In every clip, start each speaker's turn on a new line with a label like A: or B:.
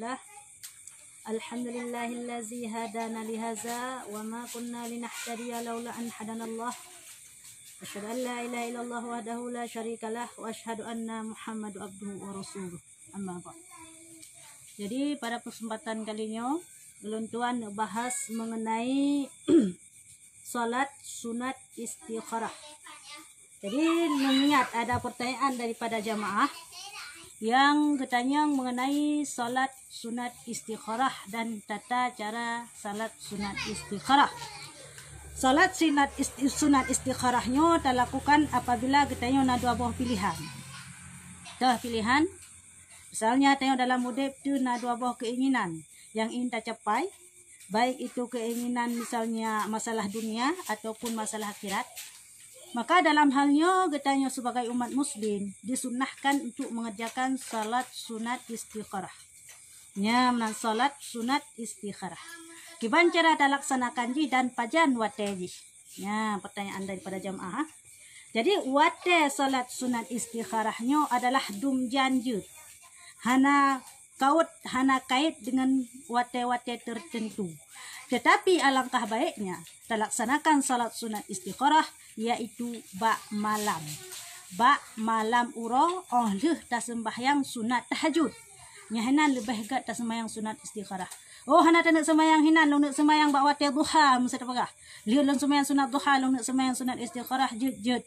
A: lah. Alhamdulillahillazi hadana lihaza wa ma kunna linahtadiya laula an hadanallah. Asyhadu an la ilaha illallah wahdahu la syarikalah wa asyhadu anna Muhammadu abduhu wa rasuluh. Amma ba'd. Jadi pada kesempatan kali ini ulun tuan bahas mengenai salat sunat istikharah. Jadi mengingat ada pertanyaan daripada jamaah yang bertanya mengenai salat sunat istikharah dan tata cara salat sunat istikharah. Salat sunat istikharahnya dilakukan apabila kita ada dua buah pilihan. Dah pilihan, misalnya kita dalam hidup tu ada dua buah keinginan yang ingin kita capai, baik itu keinginan misalnya masalah dunia ataupun masalah akhirat. Maka dalam halnya kita sebagai umat muslim disunnahkan untuk mengerjakan salat sunat istikharah. Ya, salat sunat istikharah. Kiban cara dilaksanakan dan pajan wate. Ya, pertanyaan daripada jamaah. Jadi wate salat sunat istikharahnya adalah dum janjut. Hana kait dengan wate-wate tertentu. Tetapi alangkah baiknya dilaksanakan salat sunat istikharah yaitu bak malam. Bak malam uro oleh ta sembahyang sunat tahajud. Nya hana lebih gat ta sembahyang sunat istikharah. Oh hana ta nak sembahyang hinan long nak sembahyang bak wate duha mesti pagah. Lihat long sembahyang sunat duha long nak sembahyang sunat istikharah jut.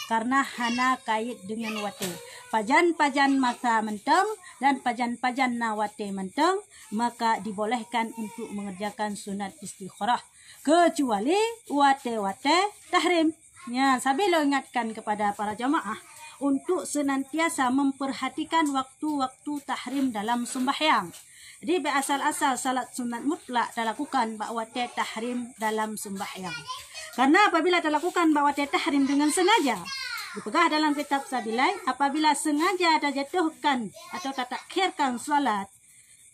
A: Karena hana kait dengan wate. Pajan-pajan mata menteng dan pajan-pajan na wate menteng, maka dibolehkan untuk mengerjakan sunat istikharah. Kecuali wate-wate tahrim. Ya, sambil ingatkan kepada para jamaah untuk senantiasa memperhatikan waktu-waktu tahrim dalam sembahyang. Jadi berasal-asal salat sunat mutlak dilakukan wate tahrim dalam sembahyang. Karena apabila dilakukan wate tahrim dengan sengaja, dipegah dalam kitab Sabilai, apabila sengaja ada jatuhkan atau takhirkan salat,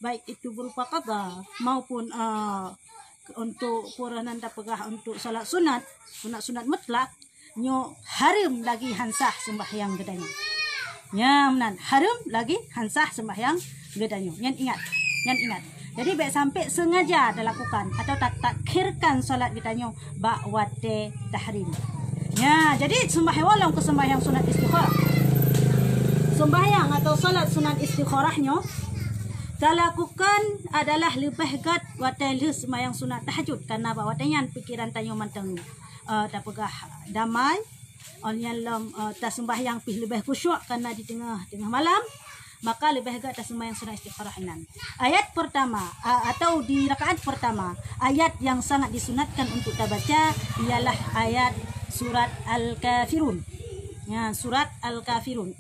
A: baik itu berupa qada maupun untuk puranan pegah untuk salat sunat mutlak, nyo haram lagi hansah sembahyang gedanya. Ya, menan haram lagi hansah sembahyang gedanya. Yang ingat. Jadi baik sampai sengaja dilakukan atau takhirkan salat gedanya bak wate tahrim. Ya, jadi sembahyang ke sembahyang sunat istikharah. Sembahyang atau salat sunat istikharahnya dilakukan adalah lebih gat wate sembahyang sunat tahajud karena watenya pikiran tanyo manteng pegah damai onyalam ta sembahyang pih lebih khusyuk karena di tengah malam, maka lebih agak ta sembahyang sunat istikharah inan. Ayat pertama atau di rakaat pertama, ayat yang sangat disunatkan untuk kita baca ialah ayat surat Al-Kafirun. Ya, surat Al-Kafirun.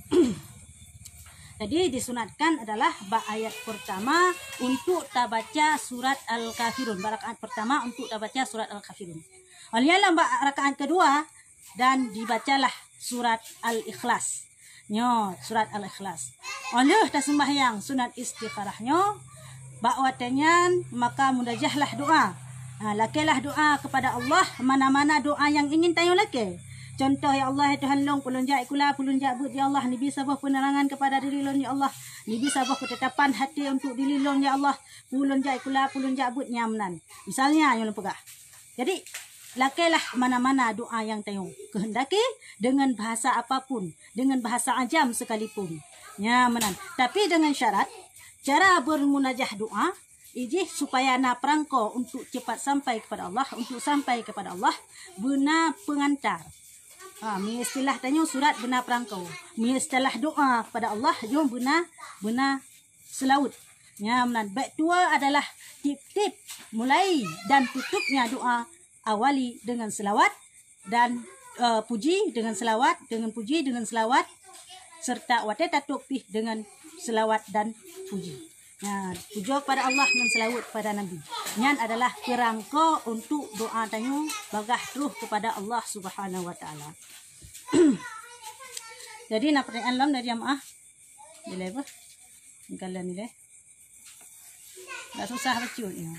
A: Jadi disunatkan adalah ayat pertama untuk kita baca surat Al-Kafirun. Rakaat pertama untuk kita baca surat Al-Kafirun. Olehlah rakaat kedua dan dibacalah surat Al-Ikhlas. Nyo, surat Al-Ikhlas. Oleh ta sembahyang sunat istikharahnya, bakwatenya maka mudajahlah doa. Lakilah doa kepada Allah mana-mana doa yang ingin tayo laki. Contoh, ya Allah, ya Tuhan long pulun ja ikula pulun ja but ya Allah, ni bisa bah penerangan kepada diri long ya Allah, ni bisa bah ketetapan hati untuk diri long ya Allah, pulun ja ikula pulun ja but nyamnan. Misalnya yang pegah. Jadi lakilah mana-mana doa yang tayo kehendaki dengan bahasa apapun, dengan bahasa ajam sekalipun. Ya, menan. Tapi dengan syarat cara bermunajah doa ijih supaya na perangko untuk cepat sampai kepada Allah, untuk sampai kepada Allah benar pengantar. Mi istilah tanya surat benar perangko. Mi istilah doa kepada Allah jom benar selaut. Ya, menan. Baik tua adalah tip-tip mulai dan tutupnya doa awali dengan selawat dan puji dengan selawat, serta wate tatupih dengan selawat dan puji. Ya, puji kepada Allah dan selawat pada Nabi. Ini adalah kerangka untuk doa tanyo bagah terus kepada Allah Subhanahu wa taala. Jadi nak pertanyaan lam dari jamaah. Nilai apa? Kalian nilai. Tak susah baca ya.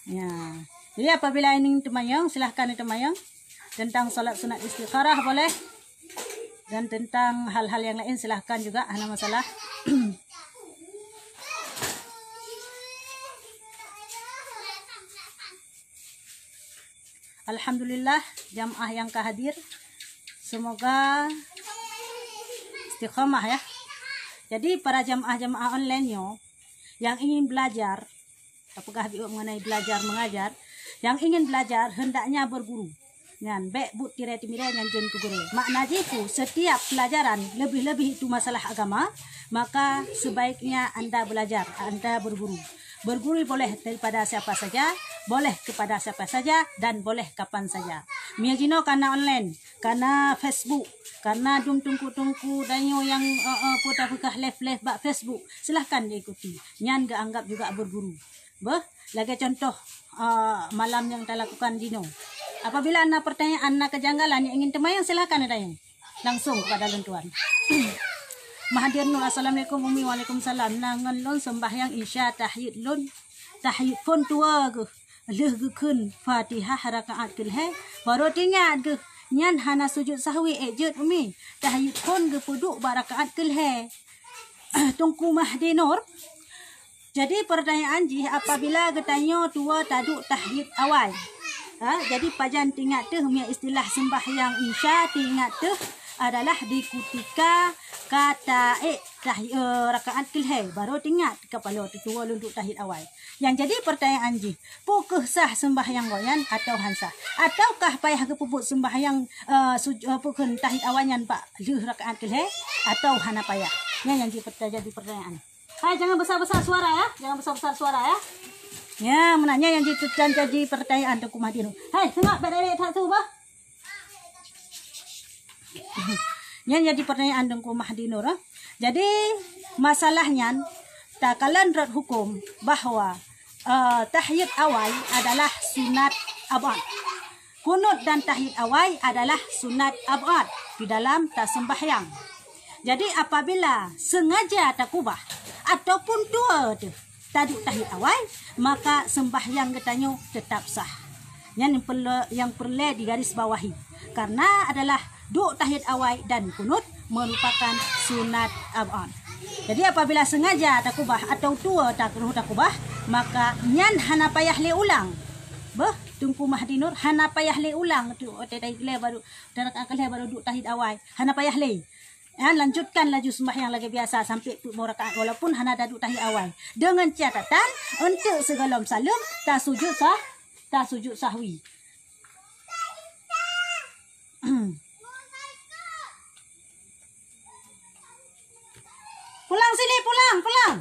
A: Ya. Jadi apabila ingin temayang, silahkan temayang. Tentang salat sunat istikharah boleh. Dan tentang hal-hal yang lain silahkan juga, hana masalah. alhamdulillah jamaah yang kehadir. Semoga istiqamah ya. Jadi para jamaah-jamaah online yang ingin belajar, apakah mengenai belajar mengajar, yang ingin belajar hendaknya berguru. Ngan baik but tirai timire ngan jen ke guru. Makna jiku setiap pelajaran lebih-lebih itu masalah agama, maka sebaiknya Anda belajar, Anda berguru. Berguru boleh daripada siapa saja, boleh kepada siapa saja, dan boleh kapan saja. Miajino karena online, karena Facebook, karena dum tungku-tungku danyo yang putar-putar live-live bak Facebook, silahkan diikuti. Nyan gak anggap juga berguru. Lagi contoh malam yang kita lakukan dino. Apabila anda pertanyaan, anda kejanggalan yang ingin temayang, silahkan tanya langsung kepada lentuan. Mahathir Nur, assalamualaikum umi, waalaikumsalam. Nangan lon sembahyang isya tahyid lon tahyid pun tua ke leh ke kun Fatihah rakaat ke he baru tingat ke nyan hana sujud sahwi ejut umi tahyid pun ke puduk barakaat ke he. Tungku Mahathir Nur. Jadi pertanyaan ji apabila ketanya tua taduk tahyid awal. Jadi pajan tingat tu istilah sembahyang isya tingat tu adalah di ketika kata rakaat kelhe baru tingat kepala tua lunduk tahid awal. Yang jadi pertanyaan ji, pukah sah sembahyang goyan atau hansa? Ataukah payah ke pupuk sembahyang pukun tahid awanyan pak leh rakaat kelhe atau hana payah? Yang jadi pertanyaan. Hai, jangan besar-besar suara ya. Jangan besar-besar suara ya. Ya, menanya yang jadi pertanyaan Tengku Mahathir. Hai, tengok berdiri tak tu bah. Yang jadi pertanyaan Tengku Mahathir. Jadi masalahnya takalan rat hukum bahawa tahyid awal adalah sunat abad. Kunut dan tahyid awal adalah sunat abad di dalam sembahyang. Jadi apabila sengaja takubah ataupun tua tu taduk tahyid awal, maka sembahyang katanya tetap sah. Yang perlu digaris bawahi, karena adalah duk tahyid awal dan kunut merupakan sunat abad. Jadi apabila sengaja takubah atau tua takubah, maka nyan hana payah le ulang. Tungku Mahathir Nur hana payah le ulang tu tahyid baru baru duk tahyid awal. Hana payah le. Lanjutkan laju sembahyang lagi biasa sampai 2 rakaat walaupun hana duduk tahiyat awal. Dengan catatan untuk sebelum salam tak sujud sahwi. Pulang sini, pulang.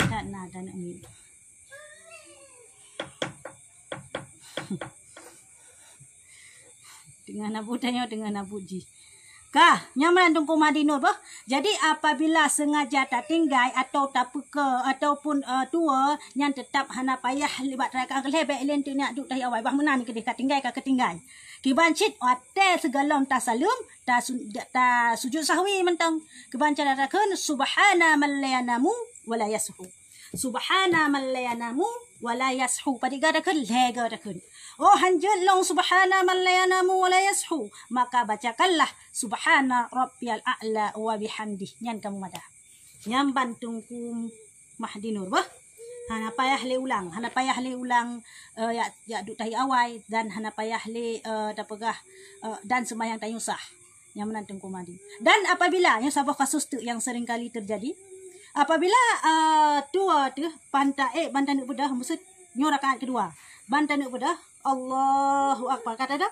A: Tak nak ambil. Dengan abu tanya dengan abu ji. Nyaman Tengku Mahathir Nur bah. Jadi apabila sengaja tak tinggal atau tak peka ataupun tua yang tetap hana payah libat rakaat kelebek len tu nak duk tahiyat awal bah menan ke dekat tinggal ke ketinggal. Kibancit hotel segalom ta salum ta sujud sahwi mentang. Kebancan rakaat subhana man la yanamu wala yashu. Subhana man la yanamu wala yashu. Padigadakan legadakan. Oh hanjut long subhana man la yanamu wa la yashu, maka bacakanlah subhana rabbiyal a'la wa bihamdih. Nyan kamu madah. Nyam Tengku Mahathir Nur bah. Hana payah le ulang ya duk tahi awal dan hana payah le dapegah dan sembahyang tayu sah. Yang menan Tengku Mahathir. Dan apabila yang sabah kasus tu yang sering kali terjadi, apabila tua tu bantan bedah maksud nyo rakaat kedua. Bantan bedah Allahu Akbar kata dah.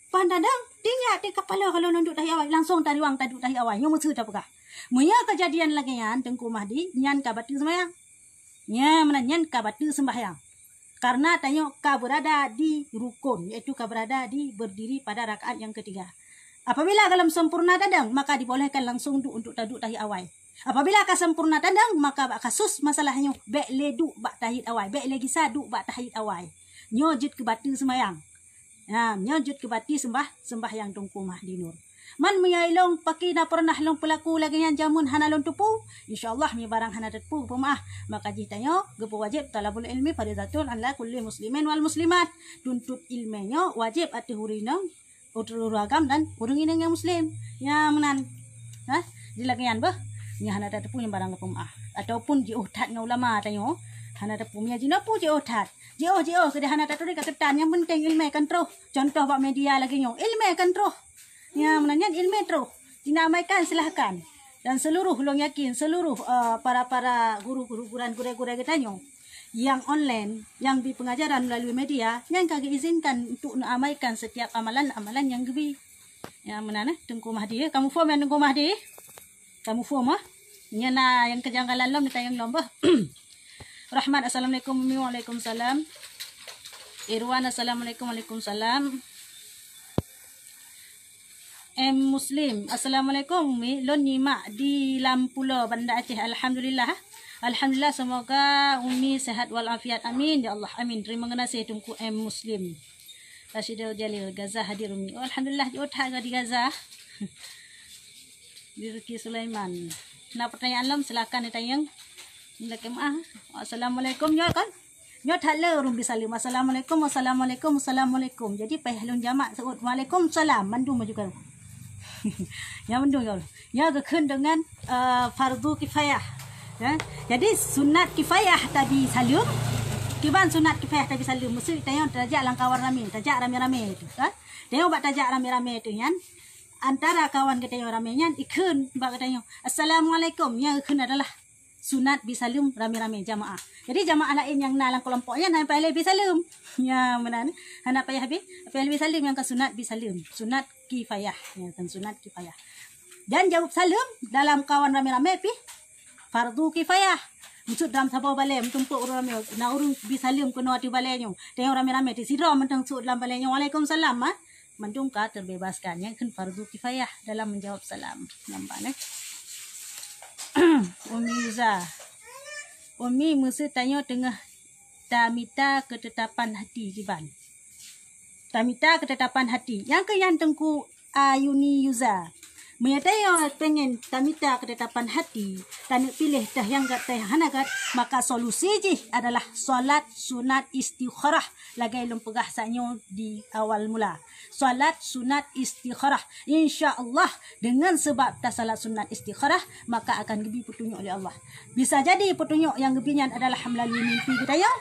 A: Pandadang tinggal di kepala kalau nunduk tahi awal langsung tariwang taduk tahi awal. Yang mesti tak pegah. Muya kejadian lagi yan Tengku Mahathir nyan ka batu sembahyang. Nya mana nyan ka batu sembahyang. Karena tanya ka berada di rukun, iaitu ka berada di berdiri pada rakaat yang ketiga. Apabila dalam sempurna tandang, maka dibolehkan langsung untuk taduk tahi awal. Apabila ka sempurna tandang, maka bak kasus masalahnya bek le duk bak tahiyat awal, bek le gisa duk bak tahiyat awal. Nyojut ke batu sembahyang. Nyojut ke batu sembahyang Tengku Mahathir Nur. Man menyailong paki na pernah long pelaku lagi yang jamun hana long tupu. InsyaAllah mi barang hana tepu pemaah. Maka jitanya gepo wajib talabul ilmi fardhatun ala kulli muslimin wal muslimat. Tuntut ilminya wajib ati hurinang uturagam dan urunginang yang muslim. Ya menan. Dilagian bah. Nya hana tepu yang barang pemaah. Ataupun jiutat ng ulama tanyo. Hana tepu mi jinapu jiutat. Jauh ke hana tak turi ketan yang penting ilmu kan terus. Contoh buat media lagi nyong. Ilmu kan terus. Yang menanya ilmu terus. Dinamaikan silahkan. Dan seluruh long yakin seluruh para guru-guru guru-guru kita nyong yang online, yang di pengajaran melalui media, yang kami izinkan untuk mengamalkan setiap amalan-amalan yang gebi. Yang mana Tengku Mahdi, kamu form yang Tengku Mahdi? Kamu form Nya na yang kejanggalan lom ditayang lomba. Rahmat assalamualaikum waalaikumsalam. Irwan assalamualaikum waalaikumsalam. Muslim assalamualaikum Umi lon nyimak di Lampulo Banda Aceh. Alhamdulillah. Alhamdulillah, semoga Umi sehat walafiat. Amin ya Allah, amin. Terima kasih Tengku Muslim. Rasyidul Jalil Gaza hadir Umi. Oh, alhamdulillah di otak di Gaza. Di Ruki Sulaiman. Nak pertanyaan lom silakan ditayang. Assalamualaikum ya kan? Nyo thala rum bisalim. Assalamualaikum. Jadi pahlun jamak sebut waalaikumsalam. Mandung maju kan. Yang mandung ya. Ya gekun dengan fardu kifayah. Ya. Jadi sunat kifayah tadi salim. Kiban sunat kifayah tadi salim. Mesti tayang tajak langkawan rame, tajak rame-rame itu, kan? Tayang buat tajak rame-rame itu kan. Antara kawan kita yang ramenya ikun bak katanya assalamualaikum yang ikun adalah sunat bisalim rame-rame jamaah. Jadi jamaah lain yang nalang kelompoknya nak pilih bisalim. Ya mana anak payah habis pilih bisalim yang ke sunat bisalim. Sunat kifayah ya kan sunat kifayah. Dan jawab salim dalam kawan rame-rame pi fardu kifayah. Maksud dalam sabau balai tumpuk orang ramai na urung bisalim kena ati balainya. Tengok rame-rame di sidra mentang sud dalam balainya waalaikumsalam mendungka terbebaskan yang kan fardu kifayah dalam menjawab salam. Nampak Umi Yuza. Umi mesti tanya tengah tamita ketetapan hati kiban. Tamita ketetapan hati. Yang ke yang Tengku Ayuni Yuza. Menyatakan yang pengen tamita ketetapan hati dan pilih dah yang kata hanagat, maka solusi je adalah solat sunat istikharah lagi lum pegah sanyo di awal mula. Solat sunat istikharah insya-Allah dengan sebab tak salat sunat istikharah maka akan gebi petunjuk oleh Allah. Bisa jadi petunjuk yang gebinya adalah melalui mimpi kita ya.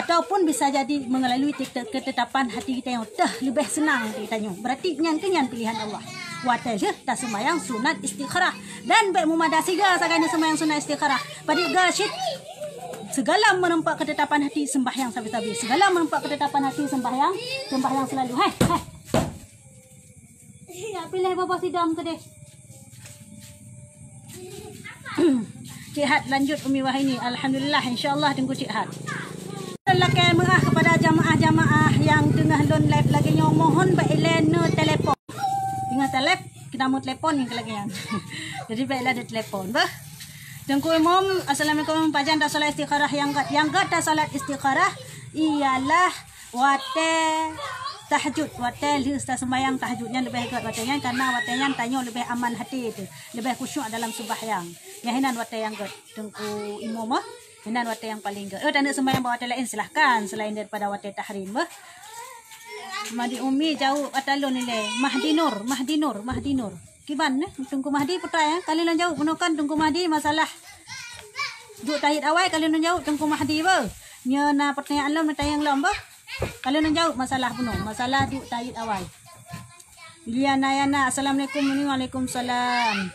A: Ataupun bisa jadi melalui ketetapan hati kita yang lebih senang kita nyo. Berarti nyan pilihan Allah. Watai tak sembahyang sunat istikharah dan baik mumadasi ga sakane sembahyang sunat istikharah. Pada gasyid segala menempat ketetapan hati sembahyang sabi-sabi. Segala menempat ketetapan hati sembahyang selalu. Hai. Ya pilih bapa sidam ke deh. Cik Had lanjut Umi Wahini. Alhamdulillah insya-Allah tunggu Cik Had. Lakai merah kepada jamaah-jamaah yang tengah lon live lagi nyong mohon baiklah telefon. Tinggal telef, kita mau telepon yang kelagian. Jadi baiklah ada telepon. Tengku Imam, assalamualaikum pajan dah solat istikharah yang dah solat istikharah ialah wate tahajud. Wate dah sembahyang tahajudnya lebih kuat watenya karena watenya tanya lebih aman hati itu, lebih khusyuk dalam sembahyang. Yang hinan wate yang good. Tengku Imam hinan wate yang paling good. Tak nak sembahyang bawa wate lain silahkan selain daripada wate tahrim. Mahdi Umi jauh atalon nilai Mahdi Nur. Kiban Tengku Mahdi putra ya. Kali lan jauh menukan Tengku Mahdi masalah duk tahid awal kali lan jauh Tengku Mahdi ba. Nya na pertanyaan lam tayang lam ba. Kali lan jauh masalah penuh, masalah duk tahid awal. Liana Yana assalamualaikum waalaikumsalam.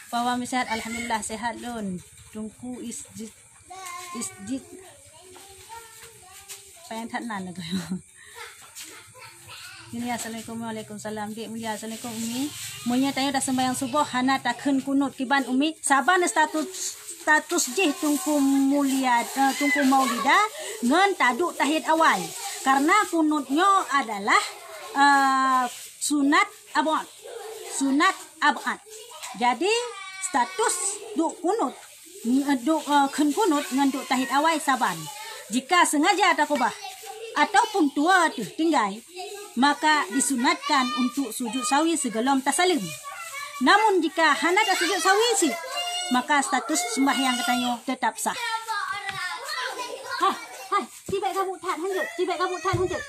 A: Pawa sehat alhamdulillah sehat lon. Tengku isjid pengen nan lagi. Ini assalamualaikum waalaikumsalam. Dek mulia assalamualaikum Umi. Munya tanya dah sembahyang subuh hana takun kunut kiban Umi. Saban status jih tungku mulia tungku maulida ngan taduk tahid awal. Karena kunutnya adalah sunat abad. Jadi status duk kunut kun kunut ngan duk tahid awal saban. Jika sengaja takubah ataupun tua tu tinggal maka disunatkan untuk sujud sawi sebelum tasalim. Namun jika hana tak sujud sawi sih, maka status sembahyang katanya tetap sah. Hai, tibek kabut tan hanjut.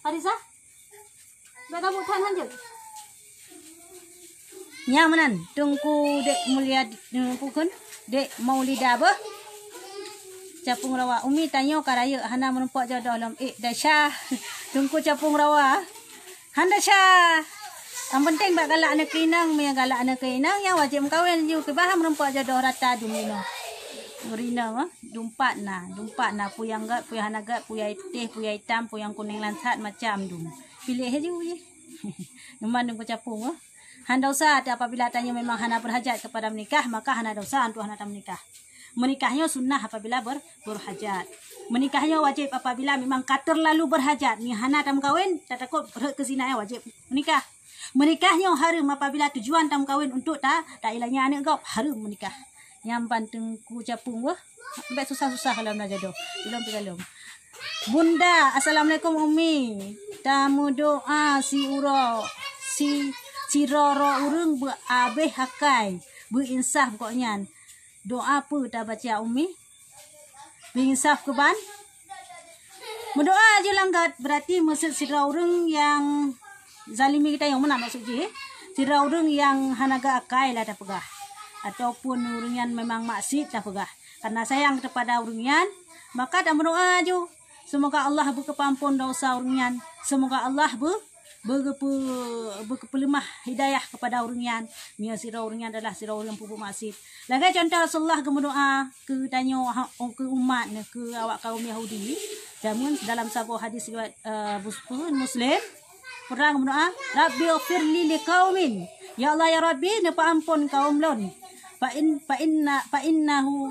A: Arisa? Tibek kabut tan hanjut. Nyamanan tungku dek mulia pukun dek maulida bah. capung rawa. Umi tanya karaya hana menempok jodoh lam. Dah Syah. Tunggu capung rawa. Handa Syah. Yang penting bak galak anak kinang, yang galak anak kinang yang wajib mengkawin ju ke baham menempok jodoh rata dumino. Murina dumpat na puyang gat, puyang hanagat, puyang teh, puyang hitam, puyang kuning lansat macam dum. Pilih aja je. Memang dum capung Handa usah apabila tanya memang hana berhajat kepada menikah, maka hana dosa untuk hana tak menikah. Menikahnya sunnah apabila berhajat. Menikahnya wajib apabila memang terlalu berhajat. Ni hana tak kahwin, tak takut ke zina wajib menikah. Menikahnya haram apabila tujuan tak kahwin untuk tak ilahnya anak kau, haram menikah. Yang banteng ku capung baik susah-susah kalau nak jodoh. Belum. Bunda, Assalamualaikum Umi. Tamu doa si Roro urung berabih hakai, berinsaf pokoknya. Doa apa tak baca Umi? Berinsaf ke ban? Berdoa je langgat. Berarti maksud sira urung yang zalimi kita yang mana maksud je? Sira urung yang hanaga akai lah tak pegah. Ataupun urung yang memang maksud tak pegah. Karena sayang kepada urung yang, maka tak berdoa je. Semoga Allah berkepampun dosa urung yang. Semoga Allah berkepelemah hidayah kepada orang yang sira orang yang adalah sira orang pupuk maksud. Lagi contoh Rasulullah ke berdoa ke tanya ke umat ke awak kaum Yahudi. Jamun dalam sebuah hadis riwayat Muslim pernah berdoa, Rabbi ighfirli liqaumin. Ya Allah ya Rabbi, napa ampun kaum lon. Fa innahu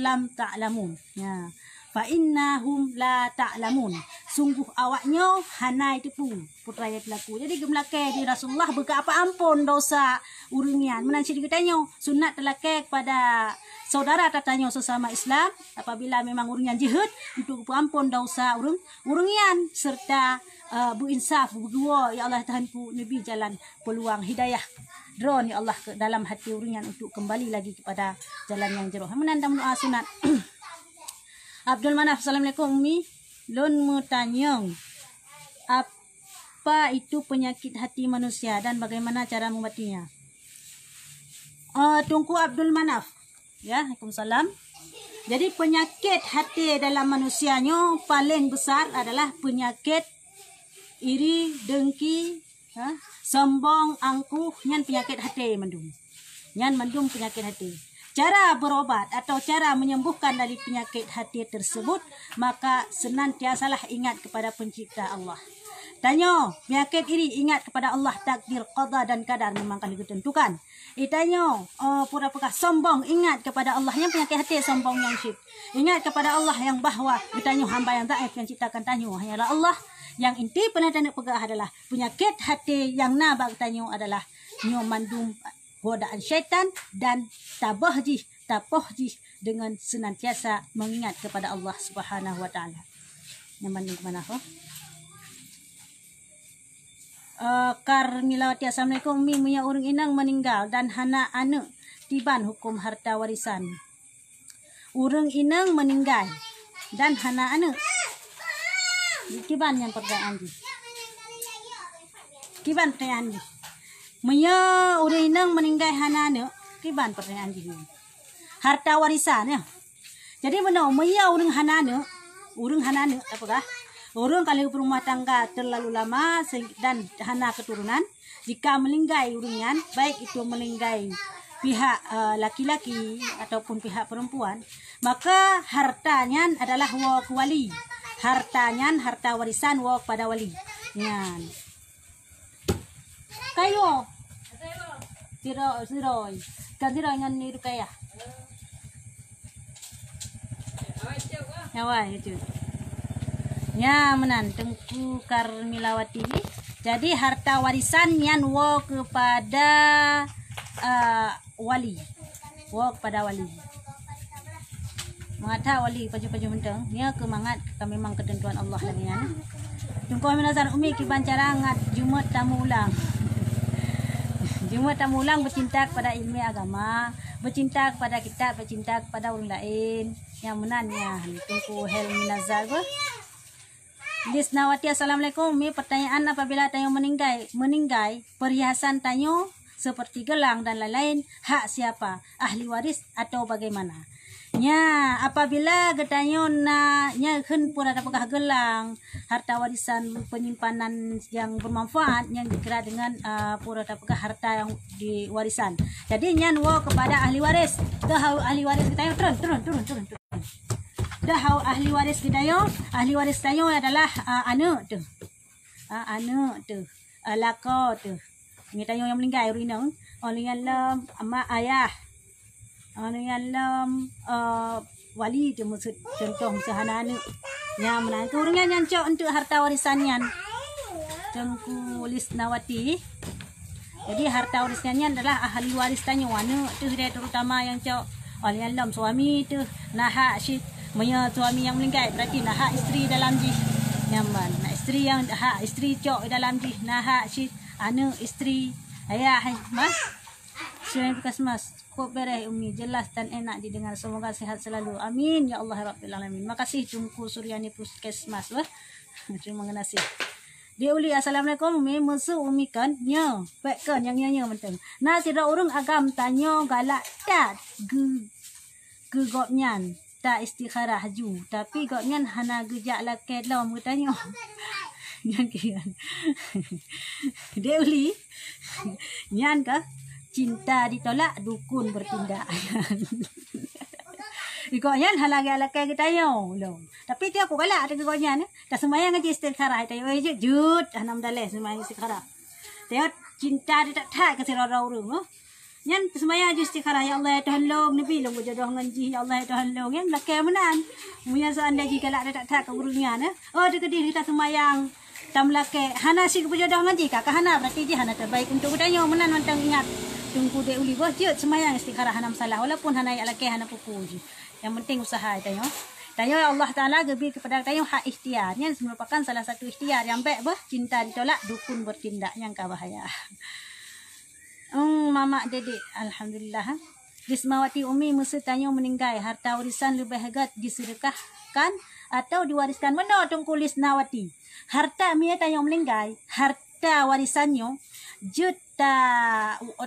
A: lam ta'lamun. Ya. Fa innahum la ta'lamun. Sungguh awaknya hanai tipu putra yang berlaku. Jadi gemlakai di Rasulullah berka apa ampun dosa urungian. Menanci ditanya sunat telake kepada saudara tatanya sesama Islam apabila memang urungian jihad untuk ampun dosa urungian serta berinsaf berdua ya Allah Tuhanku Nabi jalan peluang hidayah drone ya Allah ke dalam hati urungian untuk kembali lagi kepada jalan yang jero. Menandang doa sunat. Abdul Manaf, Assalamualaikum Umi. Lon mau tanya, apa itu penyakit hati manusia dan bagaimana cara mengobatinya? Tunggu Abdul Manaf. Ya, Waalaikumsalam. Jadi penyakit hati dalam manusianya paling besar adalah penyakit iri, dengki, sombong, angkuh, nyan penyakit hati mandum. Nyan mandum penyakit hati. Cara berobat atau cara menyembuhkan dari penyakit hati tersebut, maka senantiasalah ingat kepada pencipta Allah. Tanya, penyakit iri ingat kepada Allah, takdir, qada dan kadar memang akan ditentukan. Tanya, pura-pura sombong ingat kepada Allah, yang penyakit hati sombong yang syirk. Ingat kepada Allah yang bahwa ditanya hamba yang dhaif yang ciptakan tanya hanyalah Allah. Yang inti penanda pegah adalah penyakit hati yang nabak tanya adalah nyomandum godaan syaitan dan tapohjih dengan senantiasa mengingat kepada Allah Subhanahu wa taala. Nyamandung ke mana Karmilawati, Assalamualaikum. Mi punya orang inang meninggal dan hana anak tiban hukum harta warisan. Orang inang meninggal dan hana anak. Tiban yang pertanyaan di. Tiban pertanyaan di. Punya orang inang meninggal hana anak. Tiban pertanyaan di. Harta warisan ya. Jadi benar, punya orang hana anak. Orang hana anak apakah? Orang kalau berumah tangga terlalu lama dan hana keturunan, jika meninggal uringan, baik itu meninggal pihak laki-laki ataupun pihak perempuan, maka hartanya adalah wak wali. Hartanya, harta warisan wak pada wali. Yan. Kayo. Siroy. Kan siroy ngan ni kaya. Awai itu. Ya menan Tengku Karmilawati. Jadi harta warisan yang wo kepada wali. Wo kepada wali. Mengata wali paju-paju menteng. Nia kemangat kami memang ketentuan Allah lagi ya. Tengku Aminazar Umi kiban cara ngat Jumat tamu ulang. Jumat tamu ulang bercinta kepada ilmu agama, bercinta kepada kita, bercinta kepada orang lain. Yang menannya Tengku Helmi Nazar ber. Lisnawati, Assalamualaikum. Mi pertanyaan apabila tayo meninggal perhiasan tayo seperti gelang dan lain-lain hak siapa? Ahli waris atau bagaimana? Nya apabila getanyo na nya keun pura dapegah gelang harta warisan penyimpanan yang bermanfaat yang dikira dengan pura dapegah harta yang diwarisan. Jadi nya wo kepada ahli waris. Dah ahli waris getanyo turun. Dah ahli waris getanyo, ahli waris getanyo adalah anak tu. Anak tu. Lako tu. Getanyo yang meninggal urinang, orang yang mak ayah. Orang yang wali tu maksud contoh sehana anak yang menantu orang yang cok untuk harta warisannya Tengku Lisnawati. Jadi harta warisannya adalah ahli waris tanya anak tu dia terutama yang cok orang yang suami tu nahak syid punya suami yang meninggal berarti nahak isteri dalam jih nyaman nak isteri yang hak isteri cok dalam jih nahak syid anak isteri ayah mas Selain bekas mas, kok bereh Umi jelas dan enak didengar. Semoga sehat selalu. Amin ya Allah Rabbil Alamin. Makasih Tunku Suryani Puskesmas wah. Terima kasih. Dia uli assalamualaikum Umi musuh Umi kan nya baik kan yang nya menteng. Nah tidak urung agam tanyo galak tak ge gopnyan tak istikharah haju tapi gopnyan hana gejak laket lom katanya. Yang kian. Dia uli nyan ka cinta ditolak, dukun bertindak. Ikutnya halang-halang kita yo. Tapi dia aku galak ada ikutnya ni. Dah semayang aja istikharah kita yo je jut hanam daleh semayang istikharah. Dia cinta dia tak ke sira orang. Nyan semayang aja istikharah ya Allah ya Tuhan long nabi long berjodoh dengan ji ya Allah ya Tuhan long yang lakai menan. Munya seandainya galak dia tak ke gurunya ni. Oh dia kedih kita semayang tam lakai hana si berjodoh dengan ji kakak hana berarti ji hana terbaik untuk kita yo menan mantang ingat. Tunggu dek uli bos jut semayang istikharah hanam salah walaupun hana ya laki hana pupu je. Yang penting usaha tayo. Tayo Allah Taala gebi kepada tayo hak ikhtiar. Yang merupakan salah satu ikhtiar yang baik bah cinta ditolak dukun bertindak yang bahaya. Mama dedek alhamdulillah. Lismawati Umi mesti tayo meninggal harta warisan lebih hegat disedekahkan atau diwariskan mana Tungku Lisnawati. Harta mi tayo meninggal, harta warisannya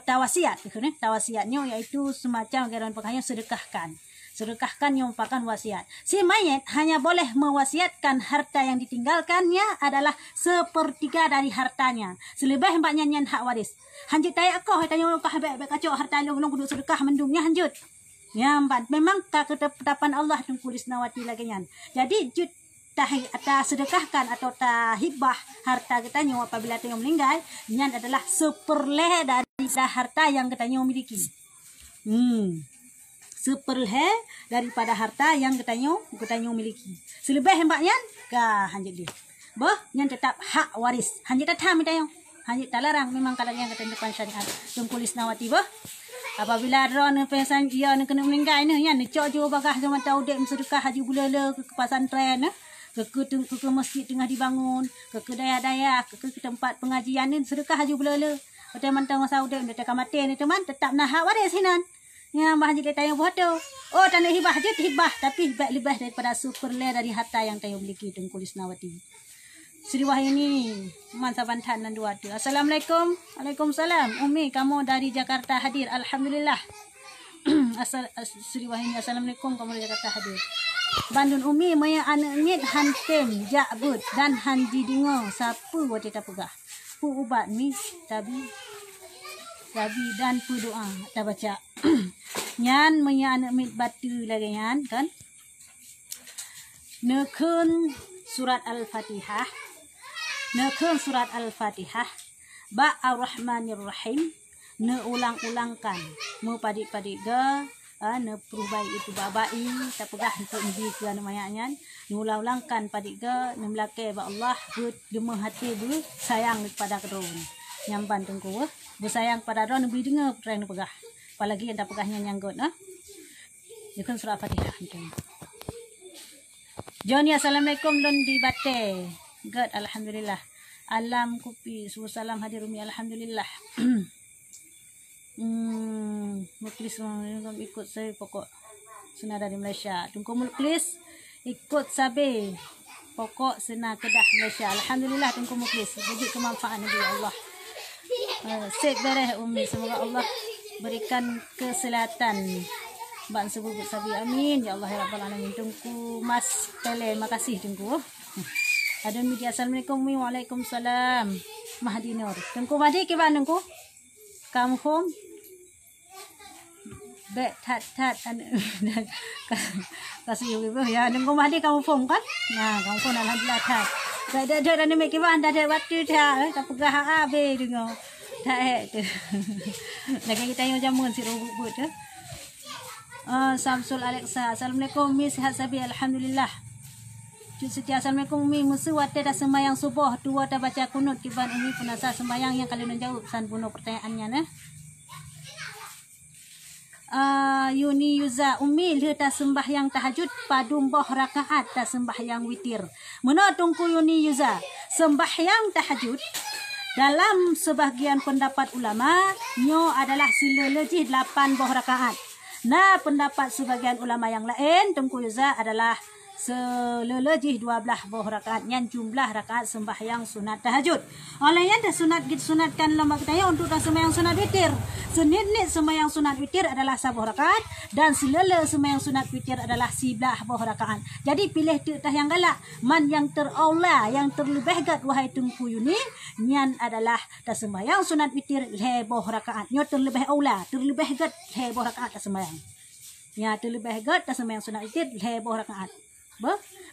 A: tawasiat tawasiatnya iaitu semacam gerakan pekaya sedekahkan yang merupakan wasiat. Si mayat hanya boleh mewasiatkan harta yang ditinggalkannya adalah sepertiga dari hartanya. Selebih hembaknya nyan hak waris. Hanjut tanya aku tanya kah baik kacau harta long duduk sedekah mendungnya hanjut. Ya empat memang ketetapan Allah Tungku Lisnawati lagi nyan. Jadi jut sedekahkan atau hibah harta katanya apabila katanya meninggal nyan adalah seperleh dari harta yang katanya miliki. Seperleh daripada harta yang katanya miliki. Selebih hembaknya kah hanjut dia. Bah nyan tetap hak waris. Hanjut tetap katanya. Hanjut tak larang memang kalau yang katanya depan syariat. Tungku Lisnawati bah. Apabila ron pesan dia nak kena meninggal ni nyan cok jo bagah zaman tahu dek sedekah haji bulala ke pesantren ke masjid tengah dibangun, ke daya-daya, ke tempat pengajian ni sedekah haji bulala. Betul mantang masa udah tak mati ni teman tetap nak hak waris hinan. Ya mbah haji tanya buat tu. Oh tanah hibah je hibah tapi baik lebih daripada superle dari harta yang tayo miliki Tungku Lisnawati. Sri Wahyuni Mansa Bantan dan dua tu. Assalamualaikum. Waalaikumsalam. Umi kamu dari Jakarta hadir. Alhamdulillah. Sri Wahyuni assalamualaikum kamu dari Jakarta hadir. Bandun Umi maya anak nyet hantem jakbut dan handi dingo sapu wate tapugah. Pu ubat mi tabi dan pu doa tak baca. Nyan maya anak mit batu lagi nyan kan. Nekun surat Al-Fatihah. Nekun surat Al-Fatihah. Ba Ar-Rahmanir-Rahim. Ne ulang-ulangkan. Mu padik-padik ga. Ne perubai itu babai tapegah untuk uji ke namayanya ulang-ulangkan padik ne melake ba Allah demah hati bu sayang kepada kedon nyamban tungku bersayang pada ron beri dengar perang pegah apalagi yang tapegahnya nyanggut itu kan surah Fatihah Joni assalamualaikum lon di bate god alhamdulillah alam kupi salam hadir Umi alhamdulillah Muklis ikut saya pokok senada di Malaysia. Tunggu Muklis ikut sabe pokok sena Kedah Malaysia. Alhamdulillah Tunggu Muklis. Jadi kemanfaatan dari Allah. Set bereh Umi. Semoga Allah berikan kesehatan Bang sebut sabi amin. Ya Allah ya Rabbal Alamin. Tungku Mas Pele. Makasih tungku. Ada media. Assalamualaikum. Waalaikumsalam. Mahdi Nur. Tungku Mahdi ke mana tungku? Kamu home? Bek tat kasih ibu ya. Tungku Mahdi kamu home kan? Nah, kamu home alhamdulillah tat. Saya ada nak ke mana? Ada waktu dah. Tak pegah abe dengar. Tak tu. Lagi kita yang jamun si robot tu. Samsul Alexa. Assalamualaikum Umi sihat sabi alhamdulillah. Cuk setia assalamualaikum Umi musuh wate dah sembahyang subuh dua dah baca kunut kiban Umi penasa sembahyang yang kalian jawab san bunuh pertanyaannya nah. Yuni Yuza Umi dia dah sembahyang tahajud padum boh rakaat dah sembahyang witir. Mana tungku Yuni Yuza sembahyang tahajud dalam sebahagian pendapat ulama nyo adalah sila lejih 8 boh rakaat. Nah pendapat sebagian ulama yang lain tungku Yuza adalah selelejih 12 boh rakaat yang jumlah rakaat sembahyang sunat tahajud. Oleh yang dah sunatkan lama kita untuk dah sembahyang sunat witir. Senit sembahyang sunat witir adalah 10 rakaat dan selele sembahyang sunat witir adalah 11 boh rakaat. Jadi pilih tah yang galak man yang teraula yang terlebih gat wahai tungku Yuni nyan adalah dah sembahyang sunat witir boh rakaat. Nyo terlebih aula terlebih gat boh rakaat dah sembahyang. Ya terlebih gat dah sembahyang sunat witir boh rakaat.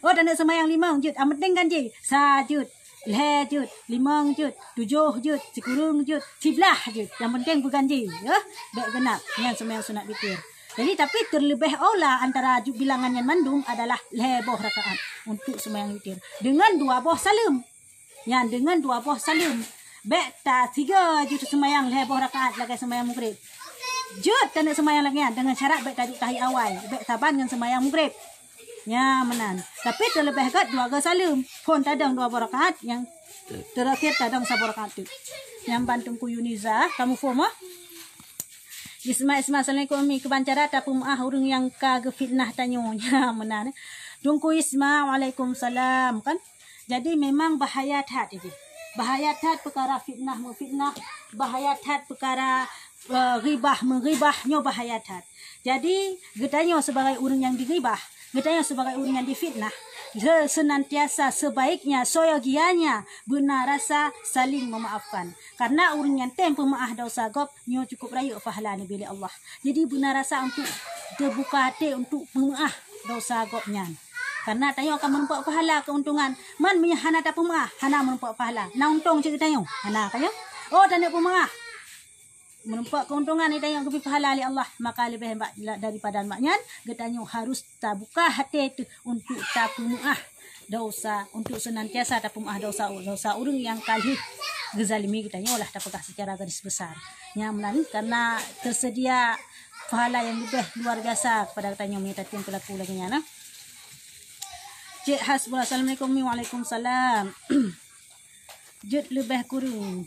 A: Oh dan nak sembahyang 5 jut. Penting kan je. 1 jut, 2 jut, 5 jut, 7 jut, 10 jut, 11 jut. Yang penting bukan je. Ya. Baik genap yang sembahyang sunat witir. Jadi tapi terlebih aula antara bilangan yang mandum adalah boh rakaat untuk sembahyang witir. Dengan 2 boh salam. Yang dengan 2 boh salam. Baik tak 3 jut sembahyang boh rakaat lagi sembahyang maghrib. Jut tak nak sembahyang lagi dengan syarat baik tajuk tahiyat awal. Baik taban dengan sembahyang maghrib. Ya menan. Tapi terlebih kat 2 salam. Pun tadang 2 rakaat yang terakhir tadang 1 rakaat tu. Yang bantungku Yuniza, kamu faham ah? Isma assalamualaikum mi kebancara tapi maah urang yang ka fitnah tanyo. Ya menan. Tungku Isma waalaikumsalam kan. Jadi memang bahaya tat ini. Bahaya tat perkara fitnah memfitnah, bahaya tat perkara menggibahnya bahaya tat. Jadi getanyo sebagai urang yang digibah Getanya sebagai orang yang difitnah, senantiasa sebaiknya soyogianya benar rasa saling memaafkan. Karena orang yang tempo maaf dosa gop, nyo cukup raya pahala ni bila Allah. Jadi benar rasa untuk terbuka hati untuk memaaf dosa gopnya. Karena tayo akan menempat pahala keuntungan. Man menyahana tak pemaaf, hana menempat pahala. Na untung cerita tayo, hana kayo. Oh tak nak pemaaf. Menempat keuntungan itu yang lebih pahala oleh Allah, maka lebih hebat daripada maknya getanyo harus terbuka hati itu untuk tapumaah dosa, untuk senantiasa tapumaah dosa orang yang kali gezalimi getanyo lah tapakah secara garis besar yang melalui karena tersedia pahala yang lebih luar biasa kepada getanyo minta tim pelaku lagi nya nah. Cik hasbullah assalamualaikum waalaikumsalam. Jut lebih kurung.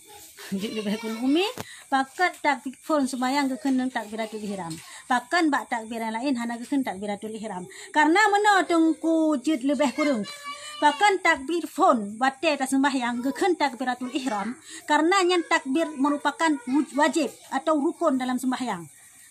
A: Jut lebih kurung umi pakat takbir phone sembahyang kekenang takbiratul ihram. Pakan bak takbiran lain hana keken takbiratul ihram. Karena mana tungku jut lebih kurung. Pakan takbir phone bate ta sembahyang keken takbiratul ihram karena yang takbir merupakan wajib atau rukun dalam sembahyang.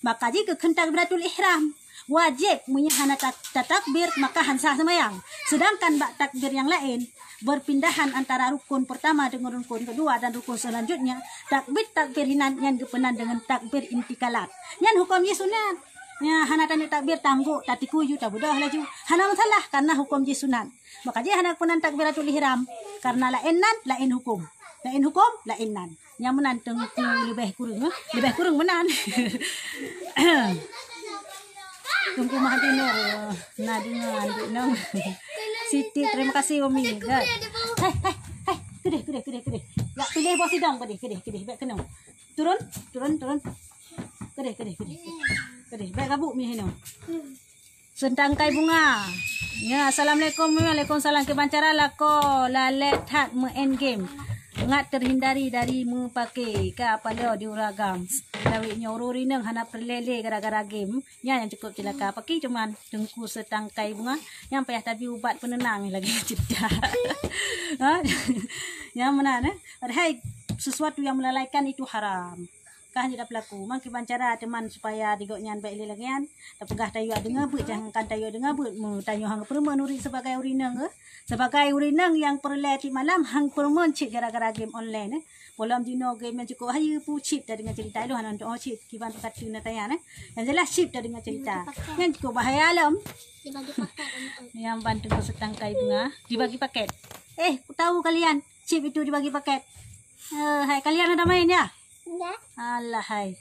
A: Maka jika keken takbiratul ihram wajib menyahana takbir maka hansah sembahyang. Sedangkan bak takbir yang lain berpindahan antara rukun pertama dengan rukun kedua dan rukun selanjutnya takbir hinan yang kepenan dengan takbir intikalat. Yang hukum ye sunat. Ya hana tanya takbir tangguk tatiku ju tak budah laju. Hana masalah karena hukum ye sunat. Maka je hana kepenan takbiratul ihram karena lainan lain hukum. Lain hukum lainan. Yang menan tengku lebih kurung menan. Tunggu Mahdi Nur. Nah dengan Siti terima kasih Umi. Hai. Kedih. Ya pilih bos sidang kedih. Baik kena. Turun. Kedih. Baik kabuk mi hino. Sentangkai bunga. Ya assalamualaikum waalaikumsalam kebancara lako lalet hat main game. Ngat terhindari dari memakai ka pada diuragam. Lawi nyorori nang hana perlele gara-gara game. Yang cukup celaka pakai cuman tengku setangkai bunga yang payah tadi ubat penenang lagi cerita. Yang mana padahal sesuatu yang melalaikan itu haram. kah dia dah pelaku. Mang kiban cara teman supaya digoknyan baik lelagian. Tapegah tayu dengar but jangan kan tayu dengar but mu tayu hang permen uri sebagai urinang ke. Sebagai urinang yang perleti malam hang permen cik gara-gara game online Polam dino game yang cukup hayu pu chip dah dengan cerita lu hanan oh chip kiban kata na tayan Yang jelas chip dah dengan cerita. Yang cukup bahaya alam.
B: Dibagi paket.
A: Yang bantu setangkai bunga dibagi paket. Ku tahu kalian chip itu dibagi paket. Hai kalian ada main ya?
B: Enggak.
A: Alah hai.